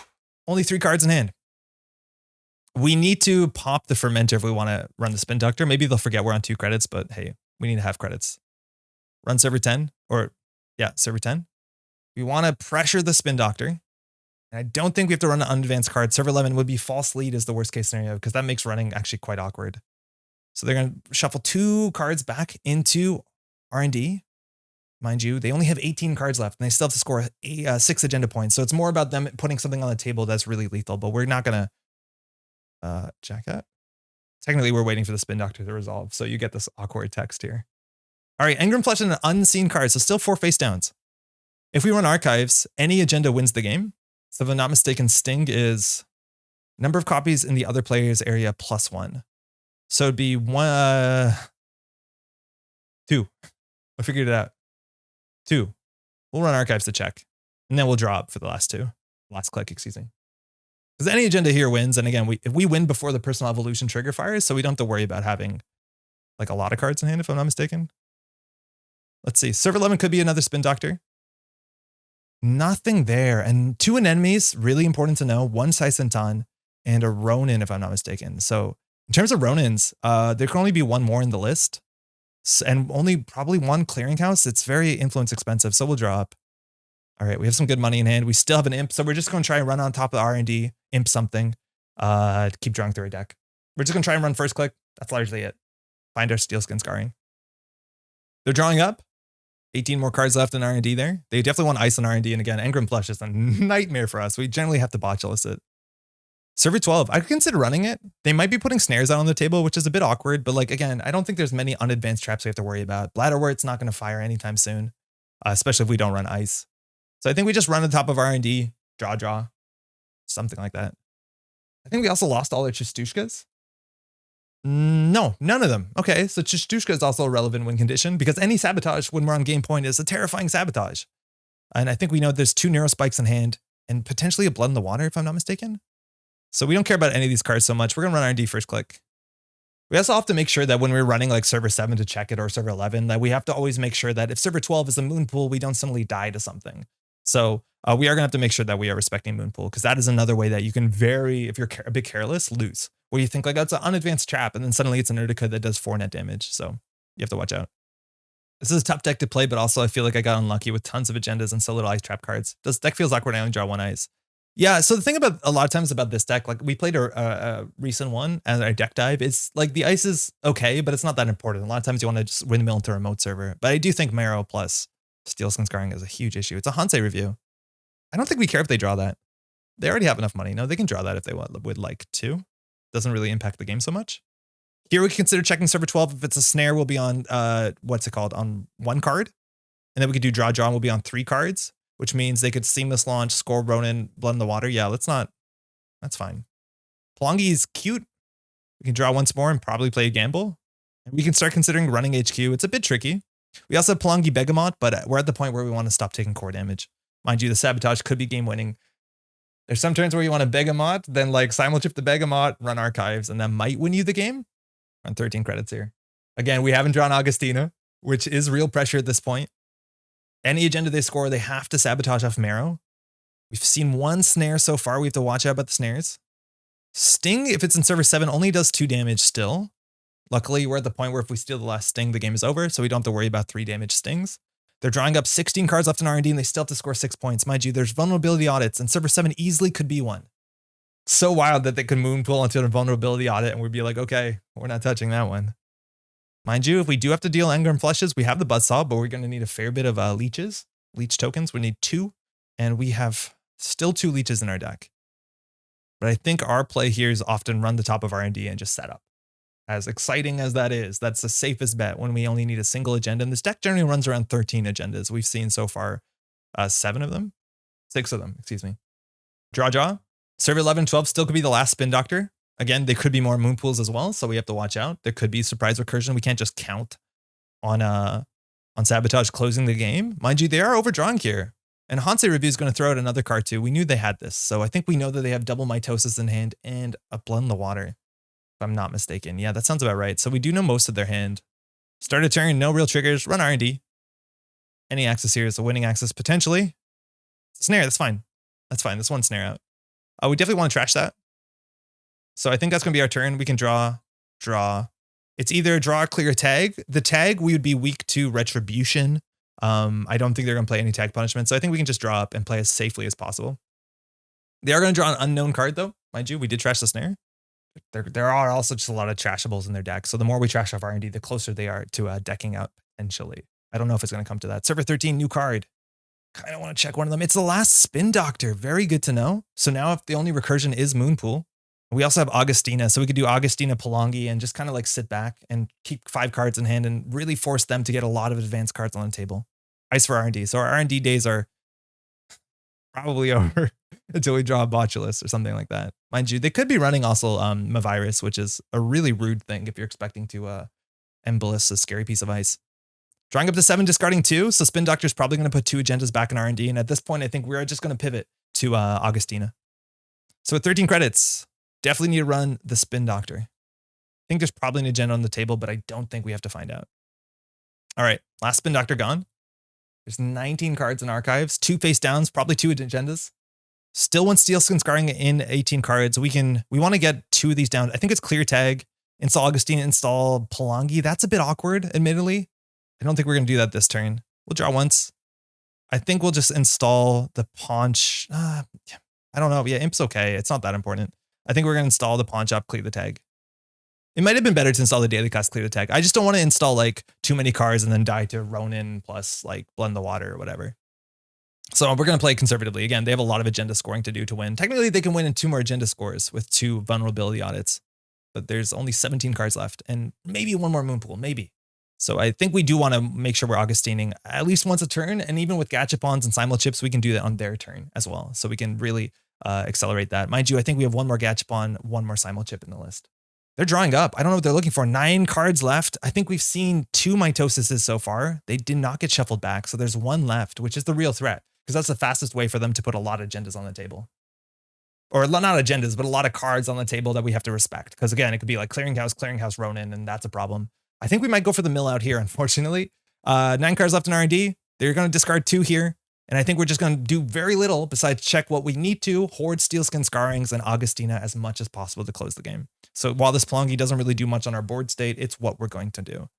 only 3 cards in hand. We need to pop the fermenter if we want to run the spin doctor. Maybe they'll forget we're on 2 credits, but hey, we need to have credits. Run server 10, or yeah, server 10. We want to pressure the spin doctor. And I don't think we have to run an unadvanced card. Server 11 would be false lead is the worst case scenario, because that makes running actually quite awkward. So they're going to shuffle 2 cards back into R&D. Mind you, they only have 18 cards left, and they still have to score 6 agenda points. So it's more about them putting something on the table that's really lethal, but we're not going to jack that. Technically, we're waiting for the spin doctor to resolve, so you get this awkward text here. All right, Engram Flesh and an unseen card, so still 4 face downs. If we run archives, any agenda wins the game. So if I'm not mistaken, Sting is number of copies in the other player's area +1. So it'd be 2. I figured it out. 2. We'll run archives to check, and then we'll drop for the last 2. Last click, excuse me. Because any agenda here wins, and again, if we win before the personal evolution trigger fires, so we don't have to worry about having like a lot of cards in hand, if I'm not mistaken. Let's see. Server 11 could be another spin doctor. Nothing there. And 2 anemones, really important to know. 1 Saisentan and a Ronin, if I'm not mistaken. So in terms of Ronins, there can only be 1 more in the list. And only probably 1 clearinghouse. It's very influence expensive, so we'll drop. All right, we have some good money in hand. We still have an imp, so we're just going to try and run on top of the R&D, imp something, keep drawing through a deck. We're just going to try and run first click. That's largely it. Find our Steelskin Scarring. They're drawing up. 18 more cards left in R&D there. They definitely want ice on R&D, and again, Engram Flush is a nightmare for us. We generally have to botch elicit. Server 12, I could consider running it. They might be putting snares out on the table, which is a bit awkward, but like, again, I don't think there's many unadvanced traps we have to worry about. Bladderwort's not going to fire anytime soon, especially if we don't run ice. So I think we just run on top of R&D, draw, something like that. I think we also lost all our Chistushkas. No, none of them. Okay, so Chistushka is also a relevant win condition because any sabotage when we're on game point is a terrifying sabotage. And I think we know there's 2 Neurospikes in hand and potentially a Blood in the Water, if I'm not mistaken. So we don't care about any of these cards so much. We're going to run R&D first click. We also have to make sure that when we're running like server 7 to check it or server 11, that we have to always make sure that if server 12 is a moon pool, we don't suddenly die to something. So we are going to have to make sure that we are respecting moon pool because that is another way that you can if you're a bit careless, lose. Where you think like that's an unadvanced trap and then suddenly it's an Urtica that does 4 net damage. So you have to watch out. This is a tough deck to play, but also I feel like I got unlucky with tons of agendas and so little ice trap cards. This deck feels awkward. I only draw 1 ice. Yeah, so the thing about a lot of times about this deck, like we played a recent one and our deck dive, it's like the ice is okay, but it's not that important. A lot of times you want to just windmill into a remote server. But I do think Marrow plus Steelskin Scarring is a huge issue. It's a Hansei review. I don't think we care if they draw that. They already have enough money. No, they can draw that if they would like to. Doesn't really impact the game so much. Here we can consider checking server 12. If it's a snare, we'll be on, what's it called? On 1 card. And then we could do draw, and we'll be on 3 cards. Which means they could seamless launch, score Ronin, Blood in the Water. Yeah, that's fine. Palangi is cute. We can draw once more and probably play a gamble. And we can start considering running HQ. It's a bit tricky. We also have Palangi Begamot, but we're at the point where we want to stop taking core damage. Mind you, the Sabotage could be game winning. There's some turns where you want a Begamot, then like simulchip the Begamot, run archives, and that might win you the game. Run 13 credits here. Again, we haven't drawn Avgustina, which is real pressure at this point. Any agenda they score, they have to sabotage off Marrow. We've seen 1 snare so far. We have to watch out about the snares. Sting, if it's in server 7, only does 2 damage still. Luckily, we're at the point where if we steal the last Sting, the game is over, so we don't have to worry about 3 damage Stings. They're drawing up 16 cards left in R&D, and they still have to score 6 points. Mind you, there's vulnerability audits, and server 7 easily could be one. So wild that they could moon pool into a vulnerability audit, and we'd be like, okay, we're not touching that one. Mind you, if we do have to deal Engram Flushes, we have the Buzzsaw, but we're going to need a fair bit of leech tokens. We need 2, and we have still 2 leeches in our deck. But I think our play here is often run the top of R&D and just set up. As exciting as that is, that's the safest bet when we only need a single agenda. And this deck generally runs around 13 agendas. We've seen so far 7 of them, 6 of them, excuse me. Draw. Server 11, 12 still could be the last spin doctor. Again, there could be more moon pools as well, so we have to watch out. There could be surprise recursion. We can't just count on Sabotage closing the game. Mind you, they are overdrawing here. And Hansei Review is going to throw out another card too. We knew they had this, so I think we know that they have double Mitosis in hand and a Blood in the Water. I'm not mistaken. Yeah, that sounds about right. So we do know most of their hand. Start a turn, no real triggers, run R&D. Any axis here is a winning axis, potentially. Snare, that's fine. That's fine. This one snare out. We definitely want to trash that. So I think that's going to be our turn. We can draw. It's either draw, clear, tag. The tag, we would be weak to retribution. I don't think they're going to play any tag punishment. So I think we can just draw up and play as safely as possible. They are going to draw an unknown card, though. Mind you, we did trash the snare. There are also just a lot of trashables in their deck. So the more we trash off R&D, the closer they are to decking out potentially. I don't know if it's going to come to that. Server 13, new card. Kind of want to check one of them. It's the last Spin Doctor. Very good to know. So now if the only recursion is Moonpool, we also have Avgustina. So we could do Avgustina Polongi and just kind of like sit back and keep 5 cards in hand and really force them to get a lot of advanced cards on the table. Ice for R&D. So our R&D days are probably over until we draw a Botulus or something like that. Mind you, they could be running also Mavirus, which is a really rude thing if you're expecting to Emboliss a scary piece of ice. Drawing up to 7, discarding 2. So Spin Doctor's probably going to put 2 agendas back in R&D. And at this point, I think we're just going to pivot to Avgustina. So with 13 credits, definitely need to run the Spin Doctor. I think there's probably an agenda on the table, but I don't think we have to find out. All right, last Spin Doctor gone. There's 19 cards in archives, 2 face downs, probably 2 agendas. Still one Steel Skin Scarring in 18 cards. We want to get 2 of these down. I think it's clear tag, install Avgustina, install Polongi. That's a bit awkward, admittedly. I don't think we're going to do that this turn. We'll draw once. I think we'll just install the Paunch. I don't know. Yeah, Imp's okay. It's not that important. I think we're going to install the Paunch up, clear the tag. It might have been better to install the Daily Cost, clear the tag. I just don't want to install like too many cards and then die to Ronin plus like Blend the Water or whatever. So we're going to play conservatively. Again, they have a lot of agenda scoring to do to win. Technically, they can win in 2 more agenda scores with 2 vulnerability audits. But there's only 17 cards left and maybe 1 more Moonpool, maybe. So I think we do want to make sure we're Augustining at least once a turn. And even with Gachapons and Simul Chips, we can do that on their turn as well. So we can really accelerate that. Mind you, I think we have 1 more Gachapon, 1 more Simul Chip in the list. They're drawing up. I don't know what they're looking for. 9 cards left. I think we've seen 2 Mitosises so far. They did not get shuffled back. So there's 1 left, which is the real threat. Because that's the fastest way for them to put a lot of agendas on the table. Or not agendas, but a lot of cards on the table that we have to respect. Because again, it could be like Clearinghouse, Ronin, and that's a problem. I think we might go for the mill out here, unfortunately. 9 cards left in R&D. They're going to discard 2 here. And I think we're just going to do very little besides check what we need to, hoard Steelskin Scarrings and Avgustina as much as possible to close the game. So while this Polongi doesn't really do much on our board state, it's what we're going to do.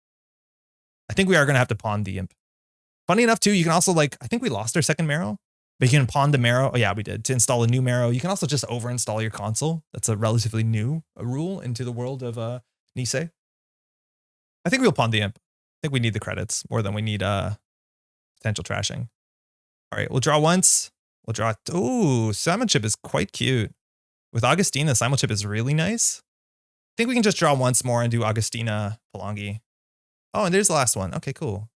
I think we are going to have to pawn the Imp. Funny enough, too, you can also I think we lost our second Marrow, but you can pawn the Marrow. Oh, yeah, we did. To install a new Marrow, you can also just over-install your console. That's a relatively new rule into the world of Nisei. I think we'll pawn the Imp. I think we need the credits more than we need potential trashing. All right, we'll draw once. We'll draw. Ooh, Simul Chip is quite cute. With Avgustina, Simul Chip is really nice. I think we can just draw once more and do Avgustina Polongi. Oh, and there's the last one. Okay, cool.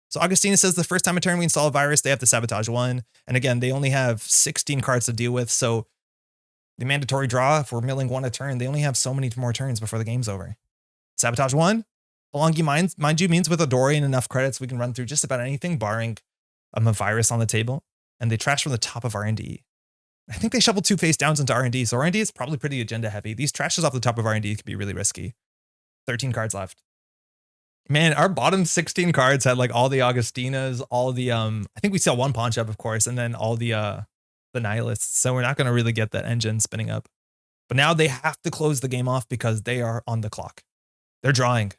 So Avgustina says the first time a turn we install a virus, they have to sabotage 1. And again, they only have 16 cards to deal with. So the mandatory draw, if we're milling 1 a turn, they only have so many more turns before the game's over. Sabotage 1. Polongi, mind you, means with Odori and enough credits, we can run through just about anything, barring a virus on the table. And they trash from the top of R&D. I think they shoveled 2 face downs into R&D. So R&D is probably pretty agenda heavy. These trashes off the top of R&D can be really risky. 13 cards left. Man, our bottom 16 cards had like all the Avgustinas, all the I think we saw 1 Paunch up, of course, and then all the Nihilists. So we're not going to really get that engine spinning up. But now they have to close the game off because they are on the clock. They're drawing.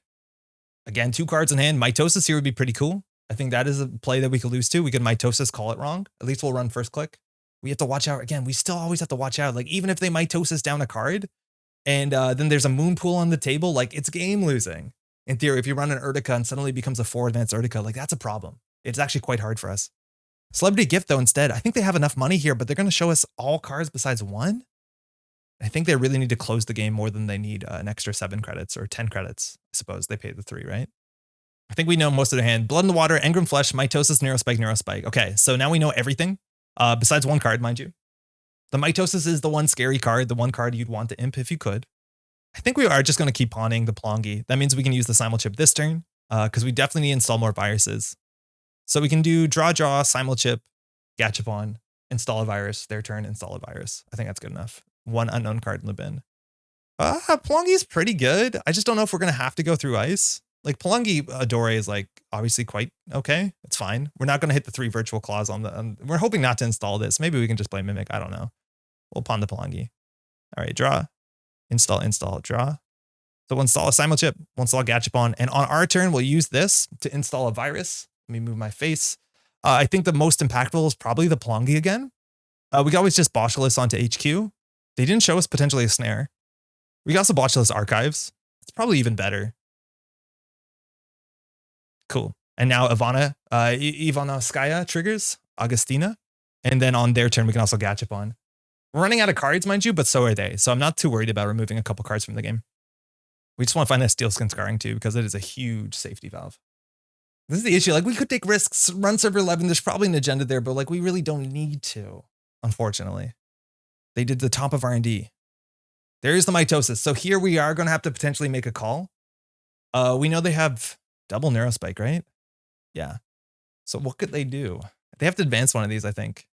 Again, 2 cards in hand. Mitosis here would be pretty cool. I think that is a play that we could lose to. We could Mitosis, call it wrong. At least we'll run first click. We have to watch out. Again, we still always have to watch out. Like, even if they Mitosis down a card, and then there's a Moonpool on the table, like, it's game losing. In theory, if you run an Urtica and suddenly becomes a 4 advanced Urtica, like, that's a problem. It's actually quite hard for us. Celebrity Gift, though, instead, I think they have enough money here, but they're going to show us all cards besides 1. I think they really need to close the game more than they need an extra 7 credits or 10 credits. I suppose they paid the 3, right? I think we know most of their hand. Blood in the Water, Engram Flesh, Mitosis, Neurospike. Okay, so now we know everything, besides 1 card, mind you. The Mitosis is the one scary card, the one card you'd want to imp if you could. I think we are just going to keep pawning the Polongi. That means we can use the Simul Chip this turn, because we definitely need to install more viruses. So we can do draw, Simul Chip, Gachapon, install a virus, their turn, install a virus. I think that's good enough. 1 unknown card in the bin. Pelongi's pretty good. I just don't know if we're going to have to go through ice. Like Pelongi Adore is like obviously quite okay. It's fine. We're not going to hit the 3 virtual claws on the, we're hoping not to install this. Maybe we can just play Mimic. I don't know. We'll pawn the Pelongi. All right, draw, install, draw. So we'll install a Simulchip, we'll install Gachapon, and on our turn, we'll use this to install a virus. Let me move my face. I think the most impactful is probably the Pelongi again. We can always just Botulus onto HQ. They didn't show us potentially a snare. We can also Botulus Archives. It's probably even better. Cool. And now Ivanovskaya triggers, Avgustina. And then on their turn, we can also Gachapon. We're running out of cards, mind you, but so are they. So I'm not too worried about removing a couple cards from the game. We just want to find that Steelskin Scarring too, because it is a huge safety valve. This is the issue. Like, we could take risks, run server 11. There's probably an agenda there, but like, we really don't need to, unfortunately. They did the top of R&D. There is the mitosis. So here we are going to have to potentially make a call. We know they have double Neurospike, right? Yeah. So what could they do? They have to advance one of these, I think.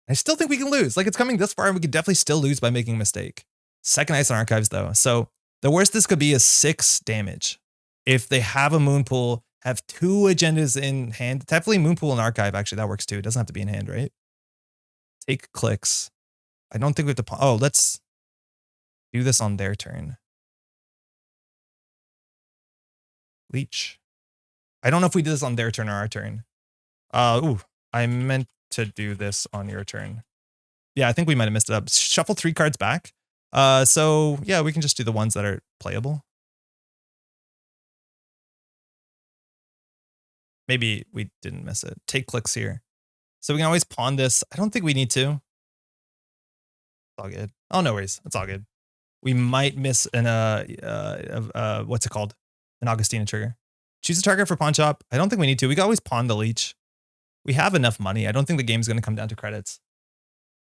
I still think we can lose. Like, it's coming this far and we could definitely still lose by making a mistake. Second Ice on Archives though. So the worst this could be is 6 damage. If they have a Moonpool, have 2 agendas in hand, definitely Moonpool and Archive, actually, that works too. It doesn't have to be in hand, right? Take clicks. I don't think we have to, oh, let's do this on their turn. Leech. I don't know if we did this on their turn or our turn. Ooh, I meant to do this on your turn. Yeah, I think we might have messed it up. Shuffle 3 cards back. So yeah, we can just do the ones that are playable. Maybe we didn't miss it. Take clicks here. So we can always pawn this. I don't think we need to. It's all good. Oh, no worries. It's all good. We might miss an, what's it called? An Avgustina trigger. Choose a target for pawn shop. I don't think we need to. We can always pawn the leech. We have enough money. I don't think the game's going to come down to credits.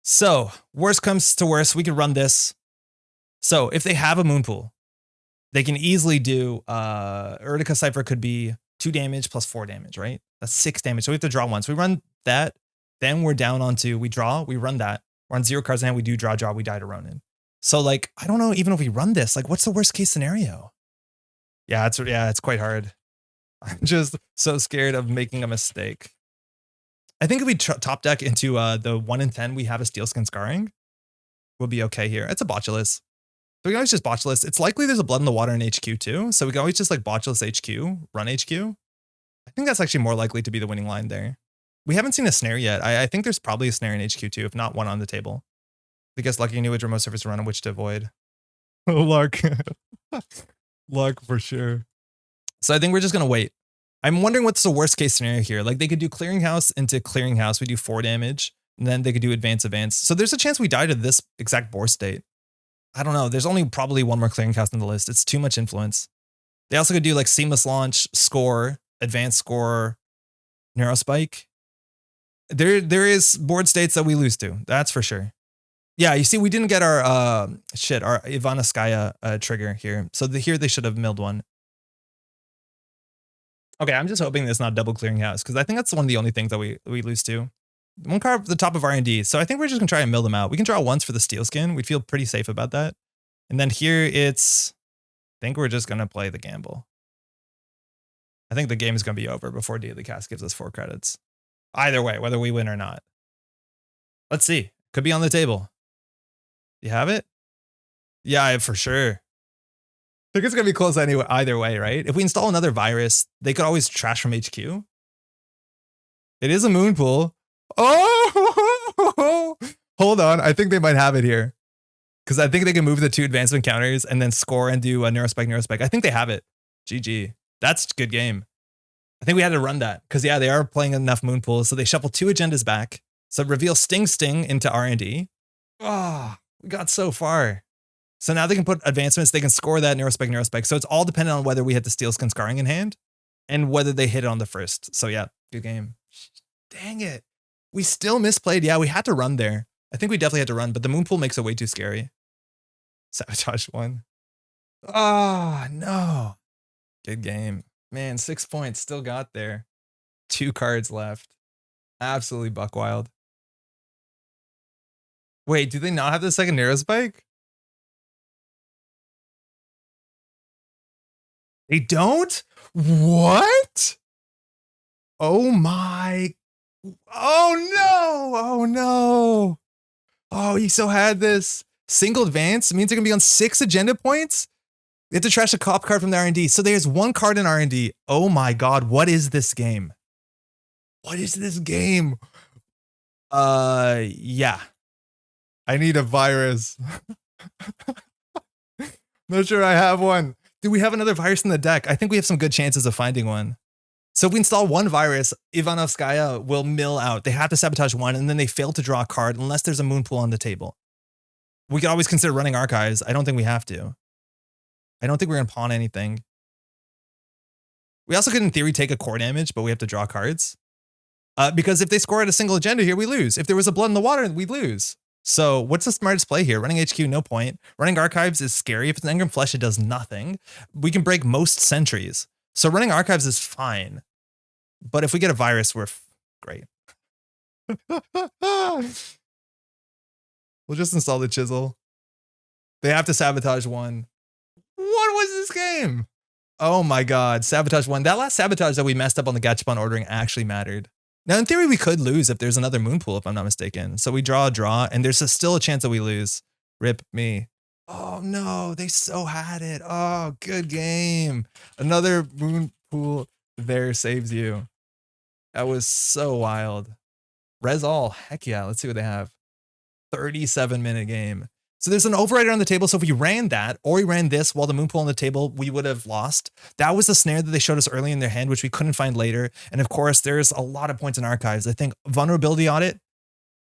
So worst comes to worst, we could run this. So if they have a Moonpool, they can easily do, Urtica Cypher could be 2 damage plus 4 damage, right? That's 6 damage. So we have to draw once. We run that. Then we're down onto, we draw, we run that. We're on 0 cards in hand. We do draw, we die to Ronin. So like, I don't know, even if we run this, like what's the worst case scenario? Yeah, it's quite hard. I'm just so scared of making a mistake. I think if we top deck into the 1 in 10, we have a Steelskin Scarring. We'll be okay here. It's a Botulus. So we can always just Botulus. It's likely there's a Blood in the Water in HQ too. So we can always just like Botulus HQ, run HQ. I think that's actually more likely to be the winning line there. We haven't seen a snare yet. I think there's probably a snare in HQ too, if not one on the table. I guess Lucky knew which remote surface to run and which to avoid. Luck. Luck for sure. So I think we're just going to wait. I'm wondering what's the worst case scenario here. Like they could do Clearinghouse into Clearinghouse. We do 4 damage. And then they could do Advance. So there's a chance we die to this exact board state. I don't know. There's only probably one more Clearinghouse on the list. It's too much influence. They also could do like Seamless Launch, Score, Advanced Score, Neurospike. There is board states that we lose to. That's for sure. Yeah, you see, we didn't get our our Ivanovskaya trigger here. So here they should have milled one. Okay, I'm just hoping it's not double Clearinghouse because I think that's one of the only things that we lose to. 1 card at the top of R&D. So I think we're just gonna try and mill them out. We can draw once for the Steelskin. We'd feel pretty safe about that. And then here it's, I think we're just gonna play the gamble. I think the game is gonna be over before Daily Cast gives us 4 credits. Either way, whether we win or not. Let's see. Could be on the table. You have it? Yeah, for sure. I think it's gonna be close anyway, either way, right? If we install another virus, they could always trash from HQ. It is a Moonpool. Oh, hold on. I think they might have it here. Because I think they can move the 2 advancement counters and then score and do a Neurospike. I think they have it. GG. That's a good game. I think we had to run that. Because yeah, they are playing enough Moonpools. So they shuffle 2 agendas back. So reveal Sting into R&D. Oh, we got so far. So now they can put advancements. They can score that Neurospike. So it's all dependent on whether we hit the Steelskin Scarring in hand and whether they hit it on the first. So yeah, good game. Dang it. We still misplayed. Yeah, we had to run there. I think we definitely had to run, but the Moonpool makes it way too scary. Sabotage 1. Oh, no. Good game. Man, 6 points. Still got there. 2 cards left. Absolutely buck wild. Wait, do they not have the second Neurospike? They don't? What? Oh my. Oh no. Oh no. Oh, Aesop had this. Single advance means they're gonna be on 6 agenda points? They have to trash a cop card from the R&D. So there's 1 card in R&D. Oh my god, what is this game? What is this game? Yeah. I need a virus. Not sure I have one. Do we have another virus in the deck? I think we have some good chances of finding one. So if we install 1 virus, Ivanovskaya will mill out. They have to sabotage 1, and then they fail to draw a card unless there's a moon pool on the table. We could always consider running archives. I don't think we have to. I don't think we're going to pawn anything. We also could, in theory, take a core damage, but we have to draw cards. Because if they score at a single agenda here, we lose. If there was a blood in the water, we lose. So what's the smartest play here? Running HQ, no point. Running archives is scary. If it's an engram flesh, it does nothing. We can break most sentries. So running archives is fine. But if we get a virus, we're great. We'll just install the chisel. They have to sabotage 1. What was this game? Oh my god, sabotage 1. That last sabotage that we messed up on the gachapon ordering actually mattered. Now, in theory, we could lose if there's another moon pool, if I'm not mistaken. So we draw a draw, and there's still a chance that we lose. Rip me. Oh no, they so had it. Oh, good game. Another moon pool there saves you. That was so wild. Res all. Heck yeah, let's see what they have. 37-minute game. So there's an overrider on the table. So if we ran that, or we ran this while the moon pool on the table, we would have lost. That was the snare that they showed us early in their hand, which we couldn't find later. And of course, there's a lot of points in archives. I think vulnerability audit,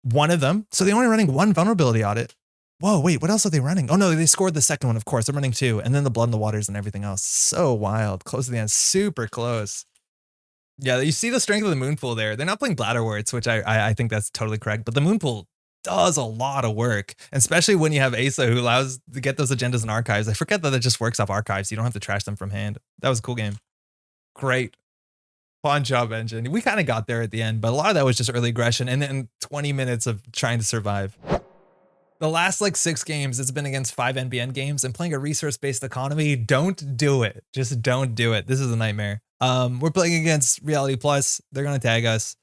1 of them. So they're only running 1 vulnerability audit. Whoa, wait, what else are they running? Oh no, they scored the second one, of course. They're running 2. And then the blood in the waters and everything else. So wild. Close to the end. Super close. Yeah, you see the strength of the moon pool there. They're not playing Bladderworts, which I think that's totally correct. But the moon pool does a lot of work, especially when you have Aesop who allows to get those agendas and archives. I forget that it just works off archives. You don't have to trash them from hand. That was a cool game. Great. Pawn job engine. We kind of got there at the end, but a lot of that was just early aggression and then 20 minutes of trying to survive. The last like 6 games, it's been against 5 NBN games, and playing a resource-based economy, don't do it. Just don't do it. This is a nightmare. We're playing against Reality Plus. They're going to tag us.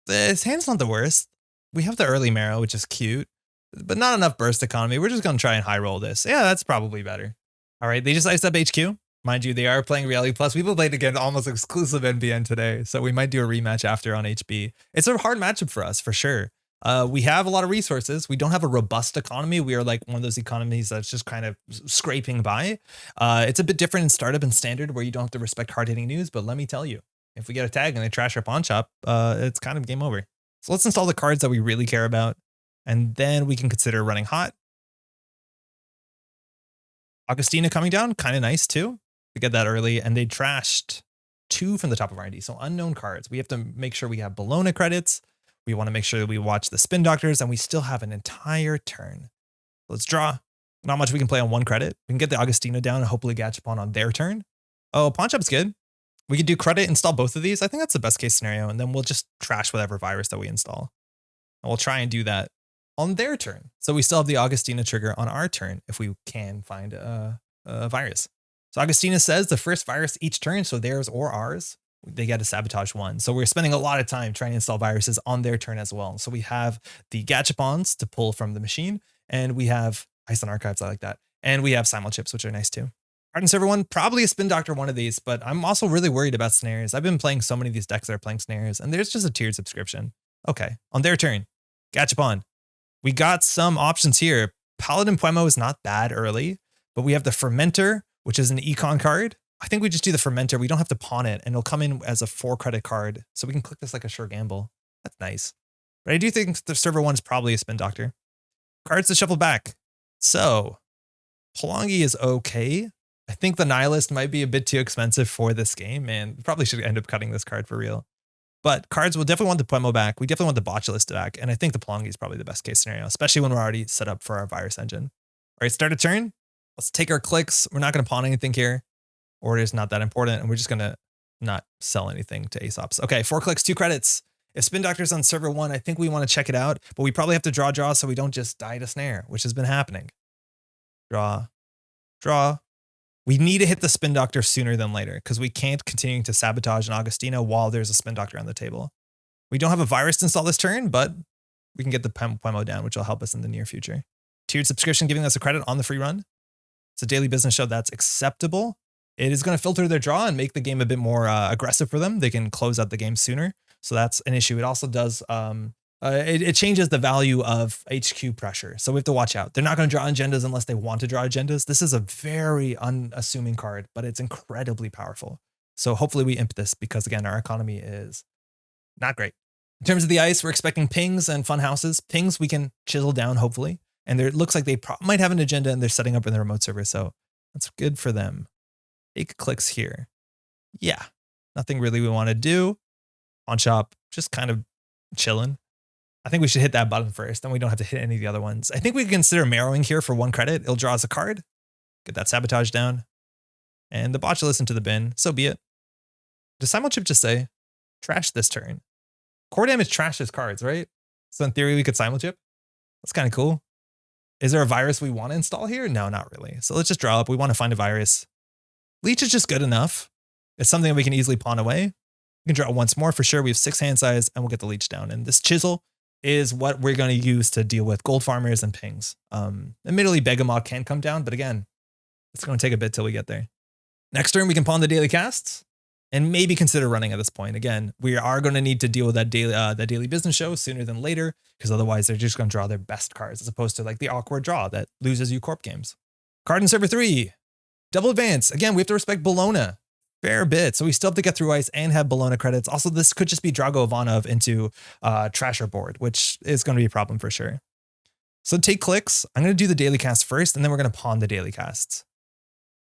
His hand's not the worst. We have the early marrow, which is cute, but not enough burst economy. We're just going to try and high roll this. Yeah, that's probably better. All right, they just iced up HQ. Mind you, they are playing Reality Plus. We've played again almost exclusive NBN today, so we might do a rematch after on HB. It's a hard matchup for us, for sure. We have a lot of resources. We don't have a robust economy. We are like one of those economies that's just kind of scraping by. It's a bit different in startup and standard where you don't have to respect hard-hitting news, but let me tell you, if we get a tag and they trash our pawn shop, it's kind of game over. So let's install the cards that we really care about, and then we can consider running hot. Avgustina coming down, kind of nice too, to get that early, and they trashed 2 from the top of R&D, so unknown cards. We have to make sure we have Bologna credits. We want to make sure that we watch the spin doctors, and we still have an entire turn. Let's draw. Not much we can play on 1 credit. We can get the Avgustina down and hopefully gachapon on their turn. Oh, pawn shop's good. We could do credit, install both of these. I think that's the best case scenario. And then we'll just trash whatever virus that we install. And we'll try and do that on their turn. So we still have the Avgustina trigger on our turn if we can find a virus. So Avgustina says the first virus each turn, so theirs or ours, they get to sabotage 1. So we're spending a lot of time trying to install viruses on their turn as well. So we have the gachapons to pull from the machine, and we have ice on archives. I like that. And we have simul chips, which are nice too. Hardened server 1, probably a spin doctor 1 of these, but I'm also really worried about snares. I've been playing so many of these decks that are playing snares, and there's just a tiered subscription. Okay, on their turn, gachapon. We got some options here. Paladin Puemo is not bad early, but we have the Fermenter, which is an econ card. I think we just do the Fermenter. We don't have to pawn it, and it'll come in as a 4 credit card, so we can click this like a sure gamble. That's nice. But I do think the server 1 is probably a spin doctor. Cards to shuffle back. So, Polongi is okay. I think the Nihilist might be a bit too expensive for this game, and probably should end up cutting this card for real. But cards will definitely want the Puemo back. We definitely want the Botulist back, and I think the Polongi is probably the best case scenario, especially when we're already set up for our virus engine. All right, start a turn. Let's take our clicks. We're not going to pawn anything here. Order is not that important, and we're just going to not sell anything to Aesops. Okay, 4 clicks, 2 credits. If Spin Doctor's on server 1, I think we want to check it out, but we probably have to draw so we don't just die to snare, which has been happening. Draw. We need to hit the Spin Doctor sooner than later because we can't continue to sabotage an Avgustina while there's a Spin Doctor on the table. We don't have a virus to install this turn, but we can get the Pemo down, which will help us in the near future. Tiered subscription giving us a credit on the free run. It's a daily business show that's acceptable. It is going to filter their draw and make the game a bit more aggressive for them. They can close out the game sooner. So that's an issue. It also does, it changes the value of HQ pressure. So we have to watch out. They're not going to draw agendas unless they want to draw agendas. This is a very unassuming card, but it's incredibly powerful. So hopefully we imp this because again, our economy is not great. In terms of the ice, we're expecting pings and fun houses. Pings we can chisel down, hopefully. And it looks like they might have an agenda and they're setting up in the remote server. So that's good for them. Take clicks here. Yeah, nothing really we want to do. On shop, just kind of chilling. I think we should hit that button first. Then we don't have to hit any of the other ones. I think we can consider marrowing here for 1 credit. It'll draw us a card. Get that sabotage down. And the botulus into the bin. So be it. Does Simulchip just say, trash this turn? Core damage trashes cards, right? So in theory, we could Simulchip. That's kind of cool. Is there a virus we want to install here? No, not really. So let's just draw up. We want to find a virus. Leech is just good enough. It's something that we can easily pawn away. We can draw once more for sure. We have 6 hand size and we'll get the leech down. And this chisel is what we're going to use to deal with gold farmers and pings. Admittedly, Begamot can come down, but again, it's going to take a bit till we get there. Next turn, we can pawn the daily casts and maybe consider running at this point. Again, we are going to need to deal with that daily business show sooner than later, because otherwise they're just going to draw their best cards as opposed to like the awkward draw that loses you corp games. Card in server 3. Double advance. Again, we have to respect Bologna. Fair bit. So we still have to get through ice and have Bologna credits. Also, this could just be Drago Ivanov into Trasher board, which is going to be a problem for sure. So take clicks. I'm going to do the daily cast first, and then we're going to pawn the daily casts.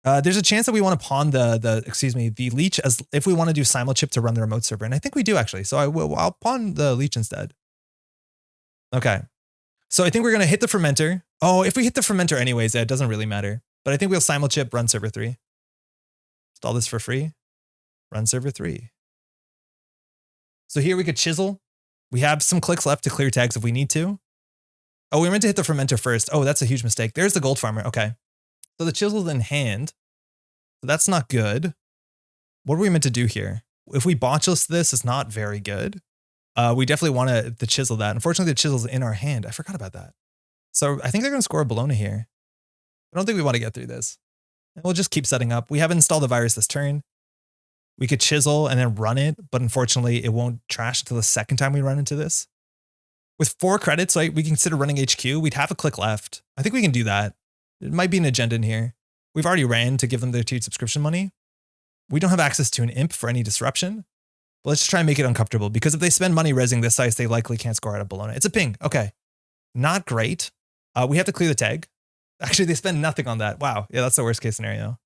There's a chance that we want to pawn the leech as if we want to do Simulchip to run the remote server. And I think we do actually. So I'll pawn the leech instead. Okay. So I think we're going to hit the fermenter. Oh, if we hit the fermenter anyways, it doesn't really matter. But I think we'll Simulchip, run server 3. Install this for free. Run server 3. So here we could chisel. We have some clicks left to clear tags if we need to. Oh, we meant to hit the fermenter first. Oh, that's a huge mistake. There's the gold farmer. Okay. So the chisel's in hand. So that's not good. What are we meant to do here? If we botchless this, it's not very good. We definitely want to chisel that. Unfortunately, the chisel's in our hand. I forgot about that. So I think they're going to score a Bologna here. I don't think we want to get through this. We'll just keep setting up. We haven't installed the virus this turn. We could chisel and then run it, but unfortunately it won't trash until the second time we run into this. With 4 credits, like we consider running HQ. We'd have a click left. I think we can do that. It might be an agenda in here. We've already ran to give them their tiered subscription money. We don't have access to an imp for any disruption. But let's just try and make it uncomfortable, because if they spend money resing this ice, they likely can't score out of Bologna. It's a ping. Okay. Not great. We have to clear the tag. Actually, they spend nothing on that. Wow. Yeah, that's the worst case scenario.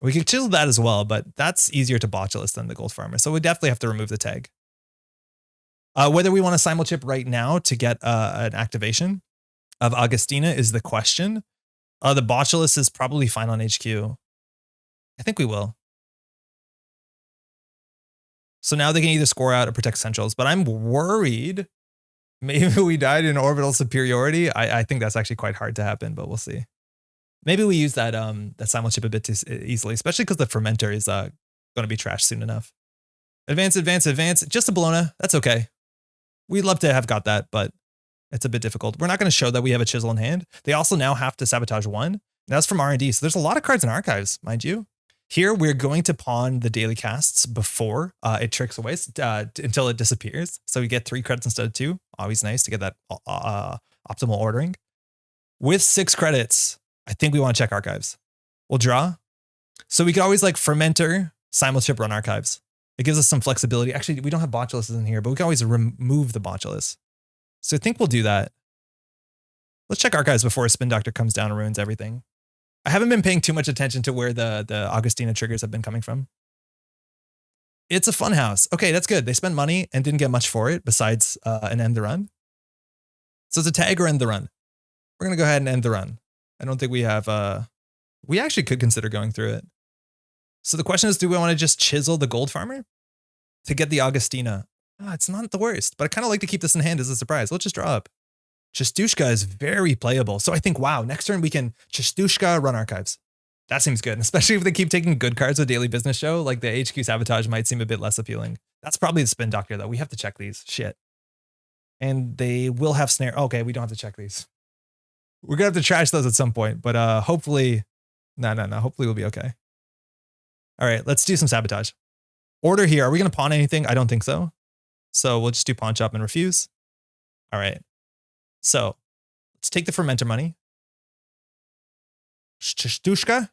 We could chisel that as well, but that's easier to botulus than the gold farmer. So we definitely have to remove the tag. Whether we want to Simulchip right now to get an activation of Avgustina is the question. The botulus is probably fine on HQ. I think we will. So now they can either score out or protect centrals, but I'm worried maybe we died in orbital superiority. I think that's actually quite hard to happen, but we'll see. Maybe we use that Simulchip a bit too easily, especially because the fermenter is going to be trashed soon enough. Advance, advance, advance. Just a Bologna. That's okay. We'd love to have got that, but it's a bit difficult. We're not going to show that we have a chisel in hand. They also now have to sabotage 1. That's from R&D. So there's a lot of cards in archives, mind you. Here, we're going to pawn the daily casts before it tricks away until it disappears. So we get 3 credits instead of 2. Always nice to get that optimal ordering. With 6 credits, I think we want to check archives. We'll draw. So we could always like fermenter, Simulchip, run archives. It gives us some flexibility. Actually, we don't have botulus in here, but we can always remove the botulus. So I think we'll do that. Let's check archives before a spin doctor comes down and ruins everything. I haven't been paying too much attention to where the Avgustina triggers have been coming from. It's a fun house. Okay, that's good. They spent money and didn't get much for it besides an end the run. So it's a tag or end the run. We're going to go ahead and end the run. I don't think we have... we actually could consider going through it. So the question is, do we want to just chisel the gold farmer to get the Avgustina? It's not the worst, but I kind of like to keep this in hand as a surprise. Let's just draw up. Chestushka is very playable. So I think, wow, next turn we can Chestushka, run archives. That seems good, especially if they keep taking good cards with Daily Business Show. Like the HQ Sabotage might seem a bit less appealing. That's probably the Spin Doctor, though. We have to check these. Shit. And they will have Snare. Okay, we don't have to check these. We're going to have to trash those at some point, but hopefully... No. Hopefully we'll be okay. All right, let's do some Sabotage. Order here. Are we going to pawn anything? I don't think so. So we'll just do pawn chop and refuse. All right. So let's take the fermenter money. Shtushka.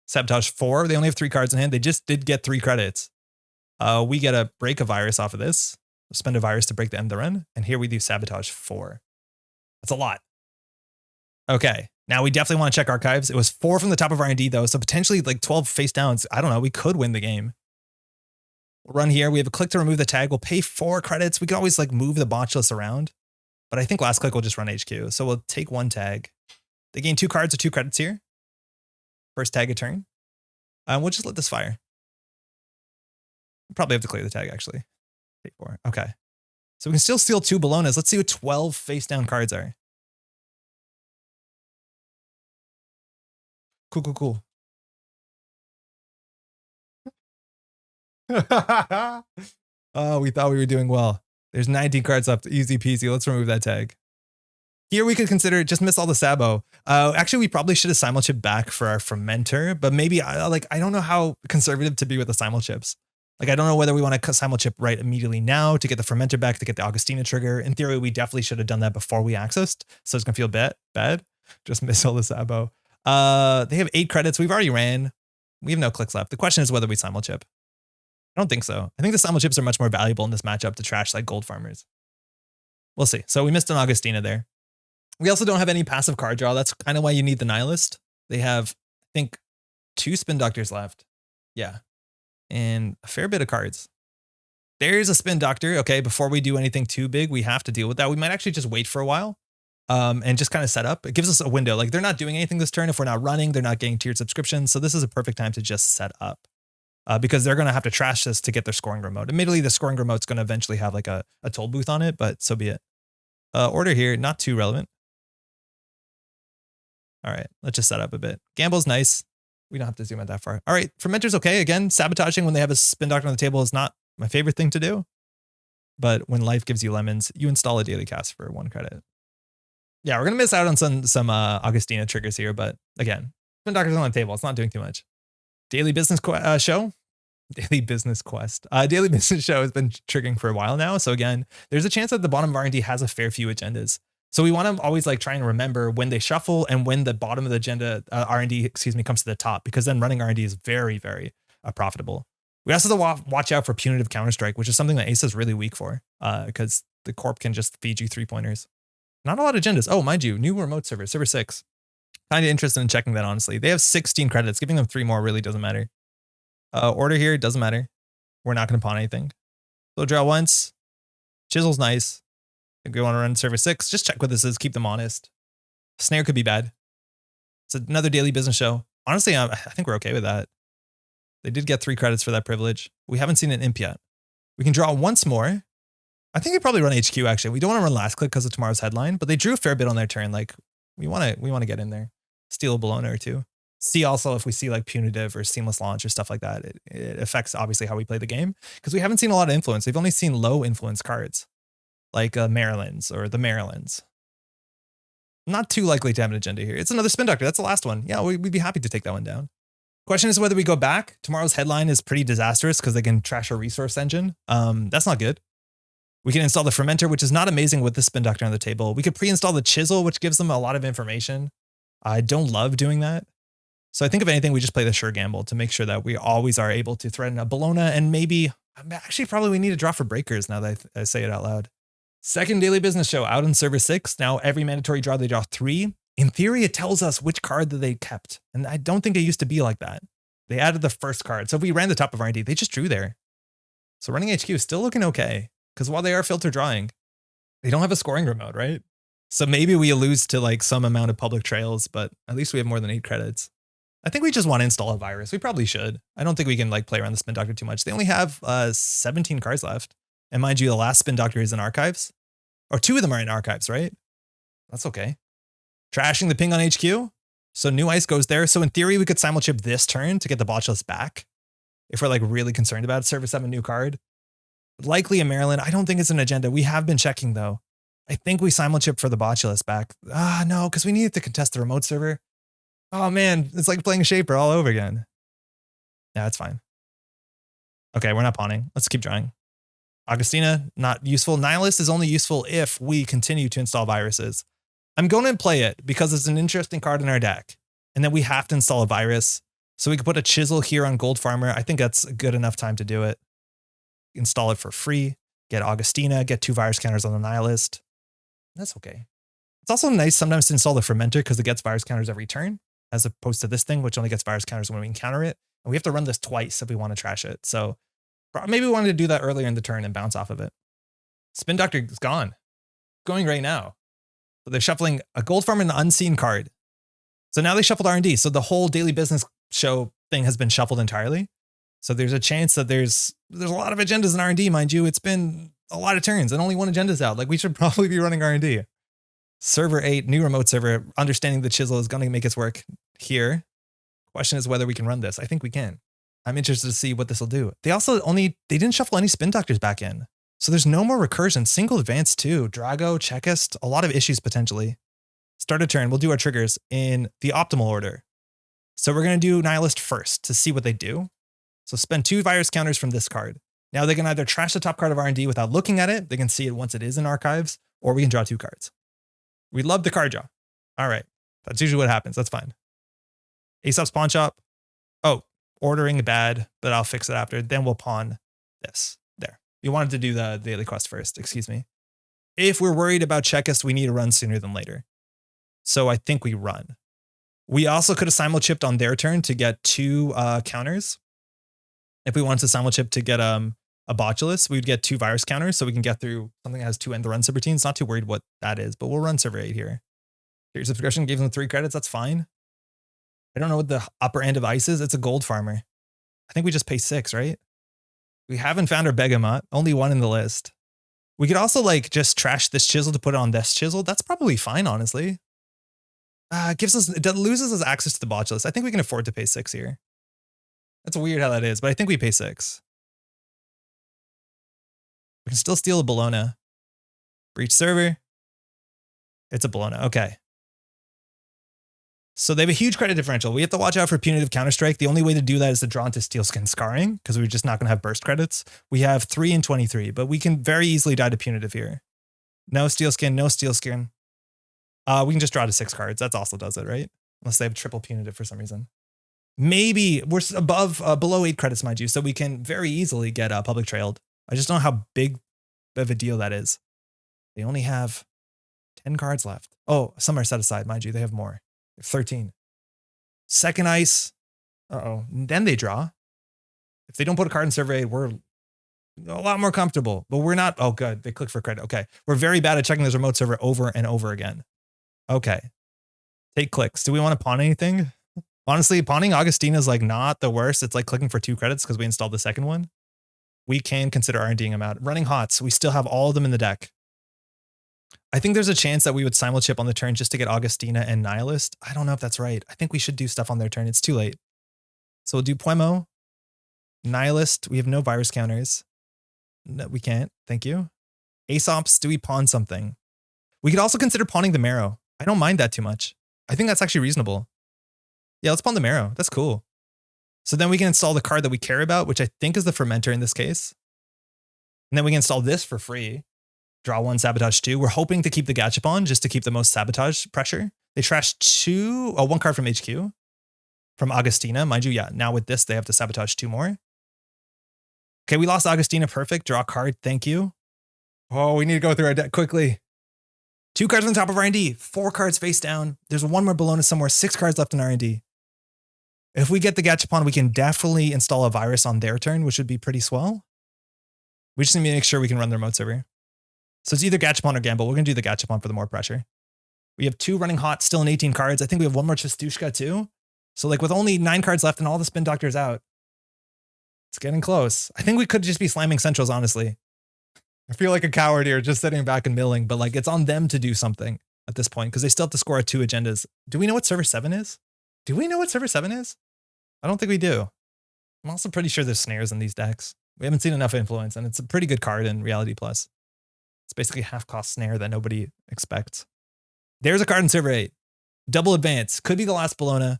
Sabotage 4. They only have 3 cards in hand. They just did get 3 credits. We get a break a virus off of this. Spend a virus to break the end of the run. And here we do Sabotage 4. That's a lot. Okay. Now we definitely want to check archives. It was 4 from the top of R&D though. So potentially like 12 face downs. I don't know. We could win the game. We'll run here. We have a click to remove the tag. We'll pay 4 credits. We can always like move the botchless around. But I think last click will just run HQ. So we'll take 1 tag. They gain 2 cards or 2 credits here. First tag a turn. We'll just let this fire. We'll probably have to clear the tag actually. Take 4. Okay. So we can still steal 2 Bolognas. Let's see what 12 face down cards are. Cool. Oh, we thought we were doing well. There's 19 cards left. Easy peasy. Let's remove that tag. Here we could consider just miss all the Sabo. Actually, we probably should have simul chip back for our fermenter, but maybe I don't know how conservative to be with the simul chips. Like, I don't know whether we want to simul chip right immediately now to get the fermenter back, to get the Avgustina trigger. In theory, we definitely should have done that before we accessed. So it's going to feel bad. Just miss all the Sabo. They have 8 credits. We've already ran. We have no clicks left. The question is whether we simul chip. I don't think so. I think the simul chips are much more valuable in this matchup to trash like gold farmers. We'll see. So we missed an Avgustina there. We also don't have any passive card draw. That's kind of why you need the Nihilist. They have, I think, 2 Spin Doctors left. Yeah. And a fair bit of cards. There's a Spin Doctor. Okay, before we do anything too big, we have to deal with that. We might actually just wait for a while and just kind of set up. It gives us a window. Like, they're not doing anything this turn. If we're not running, they're not getting tiered subscriptions. So this is a perfect time to just set up. Because they're going to have to trash this to get their scoring remote. Admittedly, the scoring remote's going to eventually have like a toll booth on it, but so be it. Order here, not too relevant. All right, let's just set up a bit. Gamble's nice. We don't have to zoom out that far. All right, Fermenter's okay. Again, sabotaging when they have a Spin Doctor on the table is not my favorite thing to do. But when life gives you lemons, you install a daily cast for 1 credit. Yeah, we're going to miss out on some Avgustina triggers here, but again, Spin Doctor's on the table. It's not doing too much. Daily Business Show. Daily Business Quest. Daily Business Show has been triggering for a while now. So again, there's a chance that the bottom of R&D has a fair few agendas. So we want to always like try and remember when they shuffle and when the bottom of the agenda R&D, comes to the top, because then running R&D is very, very profitable. We also have to watch out for punitive counterstrike, which is something that Ace is really weak for because the corp can just feed you 3-pointers. Not a lot of agendas. Oh, mind you, new remote server 6. Kind of interested in checking that, honestly. They have 16 credits. Giving them 3 more really doesn't matter. Order here, doesn't matter. We're not going to pawn anything. So draw once. Chisel's nice. If we want to run server 6, just check what this is. Keep them honest. Snare could be bad. It's another Daily Business Show. Honestly, I think we're okay with that. They did get 3 credits for that privilege. We haven't seen an imp yet. We can draw once more. I think they probably run HQ, actually. We don't want to run last click because of tomorrow's headline, but they drew a fair bit on their turn. Like, we want to get in there. Steal a Bologna or 2. See also if we see like punitive or seamless launch or stuff like that. It affects obviously how we play the game because we haven't seen a lot of influence. We've only seen low influence cards like Maryland's or the Maryland's. Not too likely to have an agenda here. It's another Spin Doctor. That's the last one. Yeah, we'd be happy to take that one down. Question is whether we go back. Tomorrow's headline is pretty disastrous because they can trash our resource engine. That's not good. We can install the fermenter, which is not amazing with the Spin Doctor on the table. We could pre-install the chisel, which gives them a lot of information. I don't love doing that. So I think if anything, we just play the sure gamble to make sure that we always are able to threaten a Bologna and maybe, actually probably we need to draw for breakers now that I say it out loud. Second Daily Business Show out on server 6. Now every mandatory draw, they draw 3. In theory, it tells us which card that they kept. And I don't think it used to be like that. They added the first card. So if we ran the top of R&D, they just drew there. So running HQ is still looking okay. Because while they are filter drawing, they don't have a scoring remote, right? So maybe we lose to like some amount of public trails, but at least we have more than 8 credits. I think we just want to install a virus. We probably should. I don't think we can like play around the Spin Doctor too much. They only have 17 cards left. And mind you, the last Spin Doctor is in archives. Or 2 of them are in archives, right? That's okay. Trashing the ping on HQ. So new ice goes there. So in theory, we could simul chip this turn to get the botchless back. If we're like really concerned about it. Server 7 new card. Likely a Maryland. I don't think it's an agenda. We have been checking though. I think we simul chip for the botchless back. Ah, no, because we needed to contest the remote server. Oh man, it's like playing Shaper all over again. Yeah, it's fine. Okay, we're not pawning. Let's keep drawing. Avgustina, not useful. Nihilist is only useful if we continue to install viruses. I'm going to play it because it's an interesting card in our deck. And then we have to install a virus. So we could put a chisel here on Gold Farmer. I think that's a good enough time to do it. Install it for free. Get Avgustina, get 2 virus counters on the Nihilist. That's okay. It's also nice sometimes to install the Fermenter because it gets virus counters every turn, as opposed to this thing, which only gets virus counters when we encounter it. And we have to run this twice if we want to trash it. So maybe we wanted to do that earlier in the turn and bounce off of it. Spin Doctor is gone. Going right now. So they're shuffling a Gold Farm and an unseen card. So now they shuffled R&D. So the whole daily business show thing has been shuffled entirely. So there's a chance that there's a lot of agendas in R&D, mind you. It's been a lot of turns and only one agenda's out. Like we should probably be running R&D. Server 8, new remote server. Understanding the chisel is going to make its work here. Question is whether we can run this. I think we can. I'm interested to see what this will do. They didn't shuffle any spin doctors back in. So there's no more recursion. Single advance too. Drago, Checkist, a lot of issues potentially. Start a turn. We'll do our triggers in the optimal order. So we're going to do Nihilist first to see what they do. So spend 2 virus counters from this card. Now they can either trash the top card of R&D without looking at it. They can see it once it is in archives, or we can draw 2 cards. We love the card draw. All right. That's usually what happens. That's fine. Aesop's pawn shop. Oh, ordering bad, but I'll fix it after. Then we'll pawn this. There. You wanted to do the daily quest first. Excuse me. If we're worried about Checkist, we need to run sooner than later. So I think we run. We also could have simul chipped on their turn to get 2 counters. If we wanted to simul chip to get a botulus, we'd get 2 virus counters so we can get through something that has 2 end the run subroutines. Not too worried what that is, but we'll run server 8 here. Your subscription gave them 3 credits. That's fine. I don't know what the upper end of ice is. It's a gold farmer. I think we just pay 6, right? We haven't found our Begamot. Only 1 in the list. We could also like just trash this chisel to put it on this chisel. That's probably fine, honestly. It loses us access to the botulus. I think we can afford to pay 6 here. That's weird how that is, but I think we pay 6. We can still steal a Bologna. Breach server. It's a Bologna. Okay. So they have a huge credit differential. We have to watch out for punitive counterstrike. The only way to do that is to draw into steel skin scarring because we're just not going to have burst credits. We have 3 and 23, but we can very easily die to punitive here. No steel skin, no steel skin. We can just draw to 6 cards. That also does it, right? Unless they have triple punitive for some reason. Maybe we're below 8 credits, mind you, so we can very easily get public trailed. I just don't know how big of a deal that is. They only have 10 cards left. Oh, some are set aside, mind you. They have more. 13. Second ice. Uh-oh. Then they draw. If they don't put a card in survey, we're a lot more comfortable. But we're not. Oh, good. They click for credit. Okay. We're very bad at checking this remote server over and over again. Okay. Take clicks. Do we want to pawn anything? Honestly, pawning Avgustina is like not the worst. It's like clicking for 2 credits because we installed the second one. We can consider R&Ding them out. Running hots. We still have all of them in the deck. I think there's a chance that we would simul chip on the turn just to get Avgustina and Nihilist. I don't know if that's right. I think we should do stuff on their turn. It's too late. So we'll do Puemo, Nihilist. We have no virus counters. No, we can't. Thank you. Aesops, do we pawn something? We could also consider pawning the Marrow. I don't mind that too much. I think that's actually reasonable. Yeah, let's pawn the Marrow. That's cool. So then we can install the card that we care about, which I think is the Fermenter in this case. And then we can install this for free. Draw 1, sabotage 2. We're hoping to keep the Gachapon just to keep the most sabotage pressure. They trashed 1 card from HQ. From Avgustina. Mind you, yeah, now with this, they have to sabotage 2 more. Okay, we lost Avgustina. Perfect. Draw a card. Thank you. Oh, we need to go through our deck quickly. 2 cards on top of R&D. 4 cards face down. There's 1 more Bologna somewhere. 6 cards left in R&D. If we get the Gachapon, we can definitely install a virus on their turn, which would be pretty swell. We just need to make sure we can run the remote server. So it's either Gachapon or Gamble. We're going to do the Gachapon for the more pressure. We have 2 running hot, still in 18 cards. I think we have 1 more Chistushka too. So like with only 9 cards left and all the spin doctors out, it's getting close. I think we could just be slamming centrals, honestly. I feel like a coward here, just sitting back and milling, but like it's on them to do something at this point because they still have to score at 2 agendas. Do we know what server 7 is? Do we know what server 7 is? I don't think we do. I'm also pretty sure there's snares in these decks. We haven't seen enough influence, and it's a pretty good card in Reality Plus. It's basically half-cost snare that nobody expects. There's a card in server 8. Double advance. Could be the last Bologna.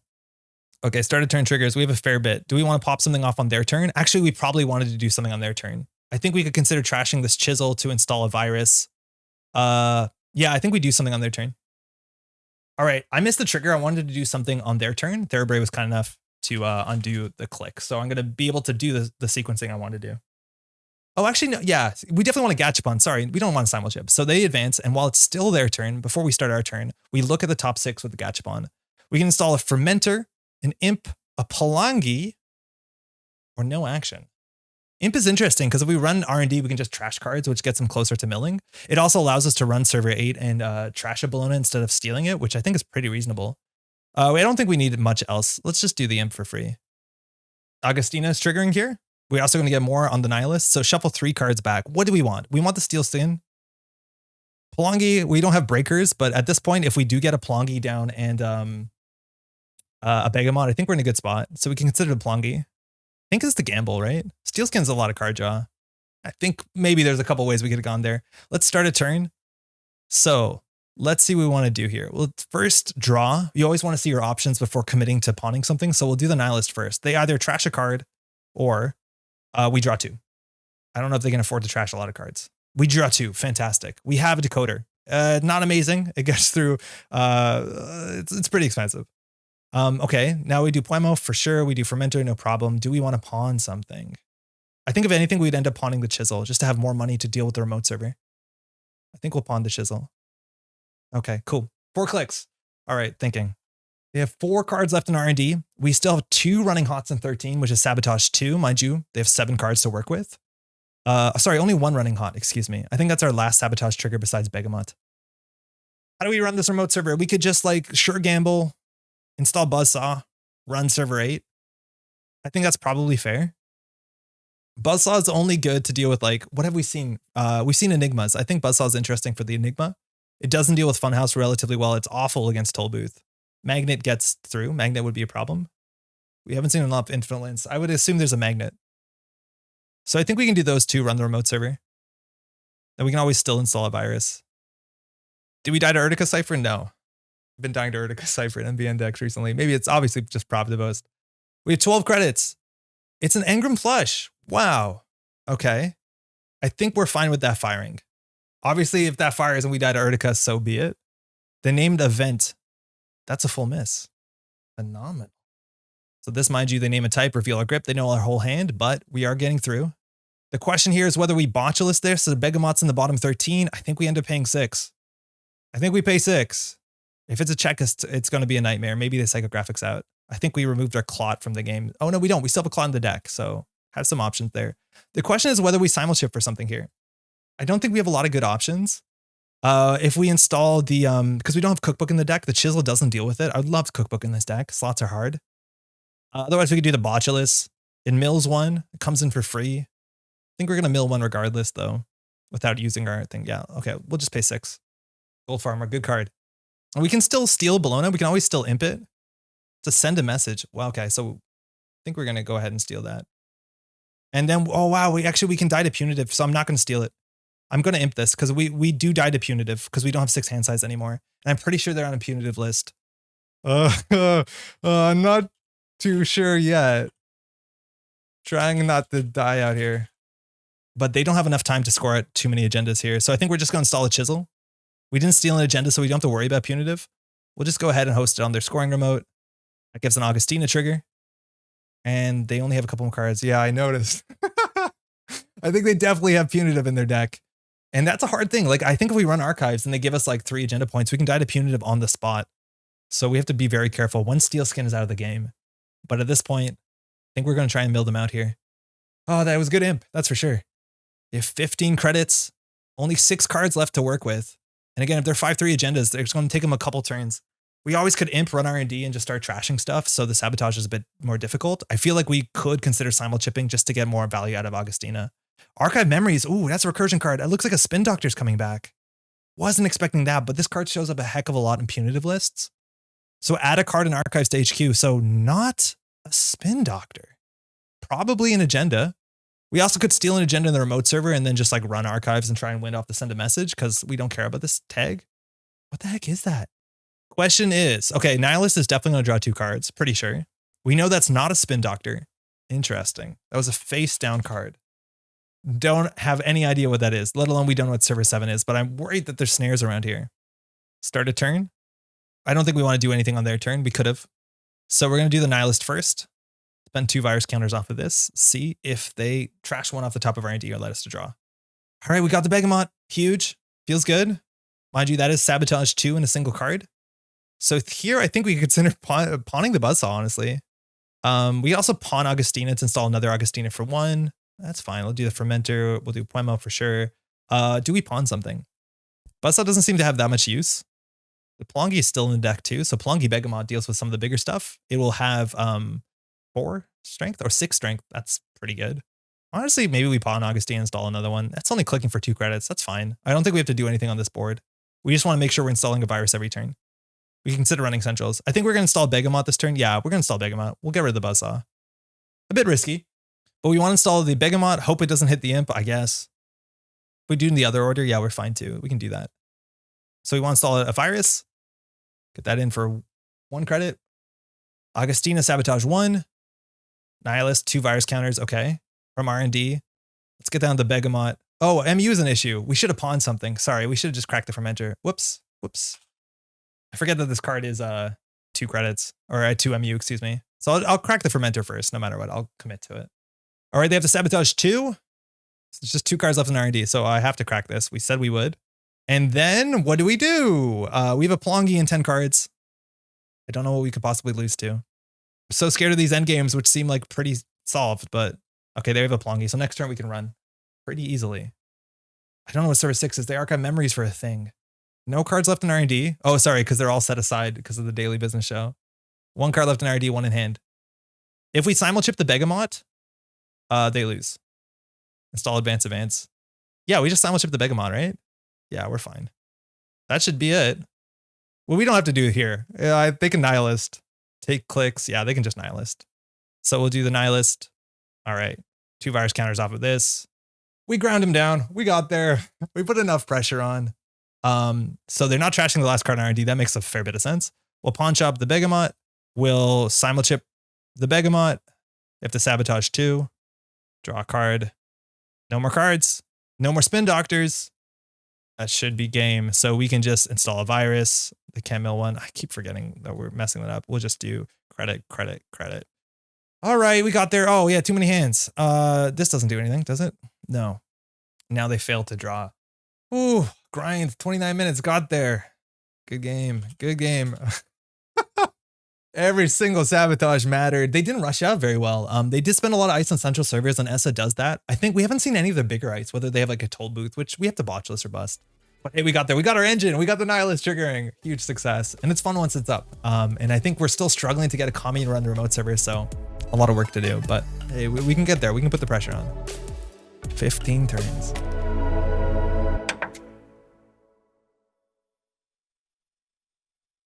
Okay, started turn triggers. We have a fair bit. Do we want to pop something off on their turn? Actually, we probably wanted to do something on their turn. I think we could consider trashing this chisel to install a virus. Yeah, I think we do something on their turn. All right, I missed the trigger. I wanted to do something on their turn. Therabrae was kind enough to undo the click. So I'm going to be able to do the sequencing I want to do. Oh, actually, no. Yeah, we definitely want to Gachapon. Sorry, we don't want to simul chip. So they advance, and while it's still their turn, before we start our turn, we look at the top 6 with the Gachapon. We can install a Fermenter, an Imp, a Palangi, or no action. Imp is interesting because if we run R&D, we can just trash cards, which gets them closer to milling. It also allows us to run server 8 and trash a Bologna instead of stealing it, which I think is pretty reasonable. I don't think we need much else. Let's just do the Imp for free. Avgustina is triggering here. We're also going to get more on the Nihilist. So shuffle 3 cards back. What do we want? We want the Steel Skin. Palangi, we don't have breakers, but at this point, if we do get a Palangi down and a Begamot, I think we're in a good spot. So we can consider the Palangi. I think it's the gamble, right? Steel Skin's a lot of card draw. I think maybe there's a couple ways we could have gone there. Let's start a turn. So let's see what we want to do here. Well, first draw. You always want to see your options before committing to pawning something. So we'll do the Nihilist first. They either trash a card or we draw 2. I don't know if they can afford to trash a lot of cards. We draw 2. Fantastic. We have a decoder. Not amazing. It gets through. It's pretty expensive. Okay, now we do Puemo for sure. We do Fermenter, no problem. Do we want to pawn something? I think if anything, we'd end up pawning the Chisel just to have more money to deal with the remote server. I think we'll pawn the Chisel. Okay, cool. 4 clicks. All right, thinking. They have 4 cards left in R&D. We still have 2 running hots in 13, which is Sabotage 2. Mind you, they have 7 cards to work with. Sorry, only 1 running hot, excuse me. I think that's our last Sabotage trigger besides Begamot. How do we run this remote server? We could just like sure gamble, install Buzzsaw, run server 8. I think that's probably fair. Buzzsaw is only good to deal with like, what have we seen? We've seen Enigmas. I think Buzzsaw is interesting for the Enigma. It doesn't deal with Funhouse relatively well. It's awful against Tollbooth. Magnet gets through. Magnet would be a problem. We haven't seen enough Infinite Lints. I would assume there's a Magnet. So I think we can do those 2, run the remote server. Then we can always still install a virus. Did we die to Urtica Cypher? No. I've been dying to Urtica Cypher in NBN decks recently. Maybe it's obviously just Prop the Boast. We have 12 credits. It's an Engram Flush. Wow. Okay. I think we're fine with that firing. Obviously, if that fires and we die to Urtica, so be it. The named event. That's a full miss. Phenomenal. So this, mind you, they name a type, reveal our grip. They know our whole hand, but we are getting through. The question here is whether we botulus this. So the Begamot's in the bottom 13. I think we end up paying 6. I think we pay 6. If it's a check, it's going to be a nightmare. Maybe the psychographics out. I think we removed our clot from the game. Oh, no, we don't. We still have a clot in the deck. So have some options there. The question is whether we simul shift for something here. I don't think we have a lot of good options. If we install the, because we don't have Cookbook in the deck, the Chisel doesn't deal with it. I would love Cookbook in this deck. Slots are hard. Otherwise, we could do the Botulus. It mills 1. It comes in for free. I think we're going to mill 1 regardless, though, without using our thing. Yeah, okay. We'll just pay 6. Gold Farmer, good card. And we can still steal Bologna. We can always still imp it to send a message. Well, okay, so I think we're going to go ahead and steal that. And then, oh, wow, we can die to Punitive, so I'm not going to steal it. I'm going to imp this because we do die to Punitive because we don't have 6 hand size anymore. And I'm pretty sure they're on a Punitive list. I'm not too sure yet. Trying not to die out here. But they don't have enough time to score at too many agendas here. So I think we're just going to install a Chisel. We didn't steal an agenda, so we don't have to worry about Punitive. We'll just go ahead and host it on their scoring remote. That gives an Avgustina trigger. And they only have a couple more cards. Yeah, I noticed. I think they definitely have Punitive in their deck. And that's a hard thing. Like, I think if we run Archives and they give us like 3 agenda points, we can die to Punitive on the spot. So we have to be very careful. 1 Steel Skin is out of the game. But at this point, I think we're going to try and mill them out here. Oh, that was good imp. That's for sure. They have 15 credits. Only 6 cards left to work with. And again, if they're 5/3 agendas, they're just going to take them a couple turns. We always could imp, run R&D, and just start trashing stuff. So the Sabotage is a bit more difficult. I feel like we could consider simul chipping just to get more value out of Avgustina. Archive Memories. Ooh, that's a recursion card. It looks like a Spin Doctor's coming back. Wasn't expecting that, but this card shows up a heck of a lot in Punitive lists. So add a card in archives to HQ. So not a spin doctor. Probably an agenda. We also could steal an agenda in the remote server and then just like run archives and try and win off the send a message because we don't care about this tag. What the heck is that? Question is, okay, Nihilist is definitely going to draw 2 cards. Pretty sure. We know that's not a spin doctor. Interesting. That was a face down card. Don't have any idea what that is, let alone we don't know what server 7 is, but I'm worried that there's snares around here. Start a turn. I don't think we want to do anything on their turn. We could have. So we're going to do the Nihilist first. Spend 2 virus counters off of this. See if they trash one off the top of R&D or let us to draw. All right, we got the Begamot. Huge. Feels good. Mind you, that is Sabotage 2 in a single card. So here, I think we could consider pawning the Buzzsaw, honestly. We also pawn Avgustina to install another Avgustina for 1. That's fine. We'll do the Fermenter. We'll do Puemo for sure. Do we pawn something? Buzzsaw doesn't seem to have that much use. The Plongi is still in the deck too. So Plongi Begamot deals with some of the bigger stuff. It will have 4 strength or 6 strength. That's pretty good. Honestly, maybe we pawn Avgustina, install another one. That's only clicking for 2 credits. That's fine. I don't think we have to do anything on this board. We just want to make sure we're installing a virus every turn. We can consider running centrals. I think we're going to install Begamot this turn. Yeah, we're going to install Begamot. We'll get rid of the Buzzsaw. A bit risky, but we want to install the Begamot. Hope it doesn't hit the Imp, I guess. If we do in the other order, yeah, we're fine too. We can do that. So we want to install a virus. Get that in for 1 credit. Avgustina Sabotage 1. Nihilist 2 virus counters. Okay. From R&D. Let's get down to the Begamot. Oh, MU is an issue. We should have pawned something. Sorry, we should have just cracked the Fermenter. Whoops. I forget that this card is 2 credits or 2 MU, excuse me. So I'll crack the Fermenter first, no matter what. I'll commit to it. All right, they have to Sabotage 2. It's just 2 cards left in R&D, so I have to crack this. We said we would. And then what do? We have a Plongi and 10 cards. I don't know what we could possibly lose to. I'm so scared of these endgames, which seem like pretty solved, but okay, they have a Plongi. So next turn we can run pretty easily. I don't know what server 6 is. They archive memories for a thing. No cards left in R&D. Oh, sorry, because they're all set aside because of the daily business show. 1 card left in R&D, 1 in hand. If we simul-chip the Begamot, they lose. Install advance. Yeah, we just simul-chip the Begamot, right? Yeah, we're fine. That should be it. Well, we don't have to do it here. They can Nihilist. Take clicks. Yeah, they can just Nihilist. So we'll do the Nihilist. All right. 2 virus counters off of this. We ground him down. We got there. We put enough pressure on. So they're not trashing the last card in R&D. That makes a fair bit of sense. We'll pawn shop the Begamot. We'll simul-chip the Begamot. They have to Sabotage 2. Draw a card. No more cards. No more spin doctors. That should be game. So we can just install a virus. The Camille one. I keep forgetting that we're messing that up. We'll just do credit. All right, we got there. Oh, yeah, too many hands. This doesn't do anything, does it? No. Now they failed to draw. Ooh, grind. 29 minutes. Got there. Good game. Every single sabotage mattered. They didn't rush out very well. They did spend a lot of ice on central servers, and ESA does that. I think we haven't seen any of the bigger ice, whether they have like a toll booth, which we have to botch this or bust. But hey, we got there. We got our engine. We got the Nihilist triggering. Huge success. And it's fun once it's up. And I think we're still struggling to get a commune run the remote server, so a lot of work to do. But hey, we can get there. We can put the pressure on. 15 turns.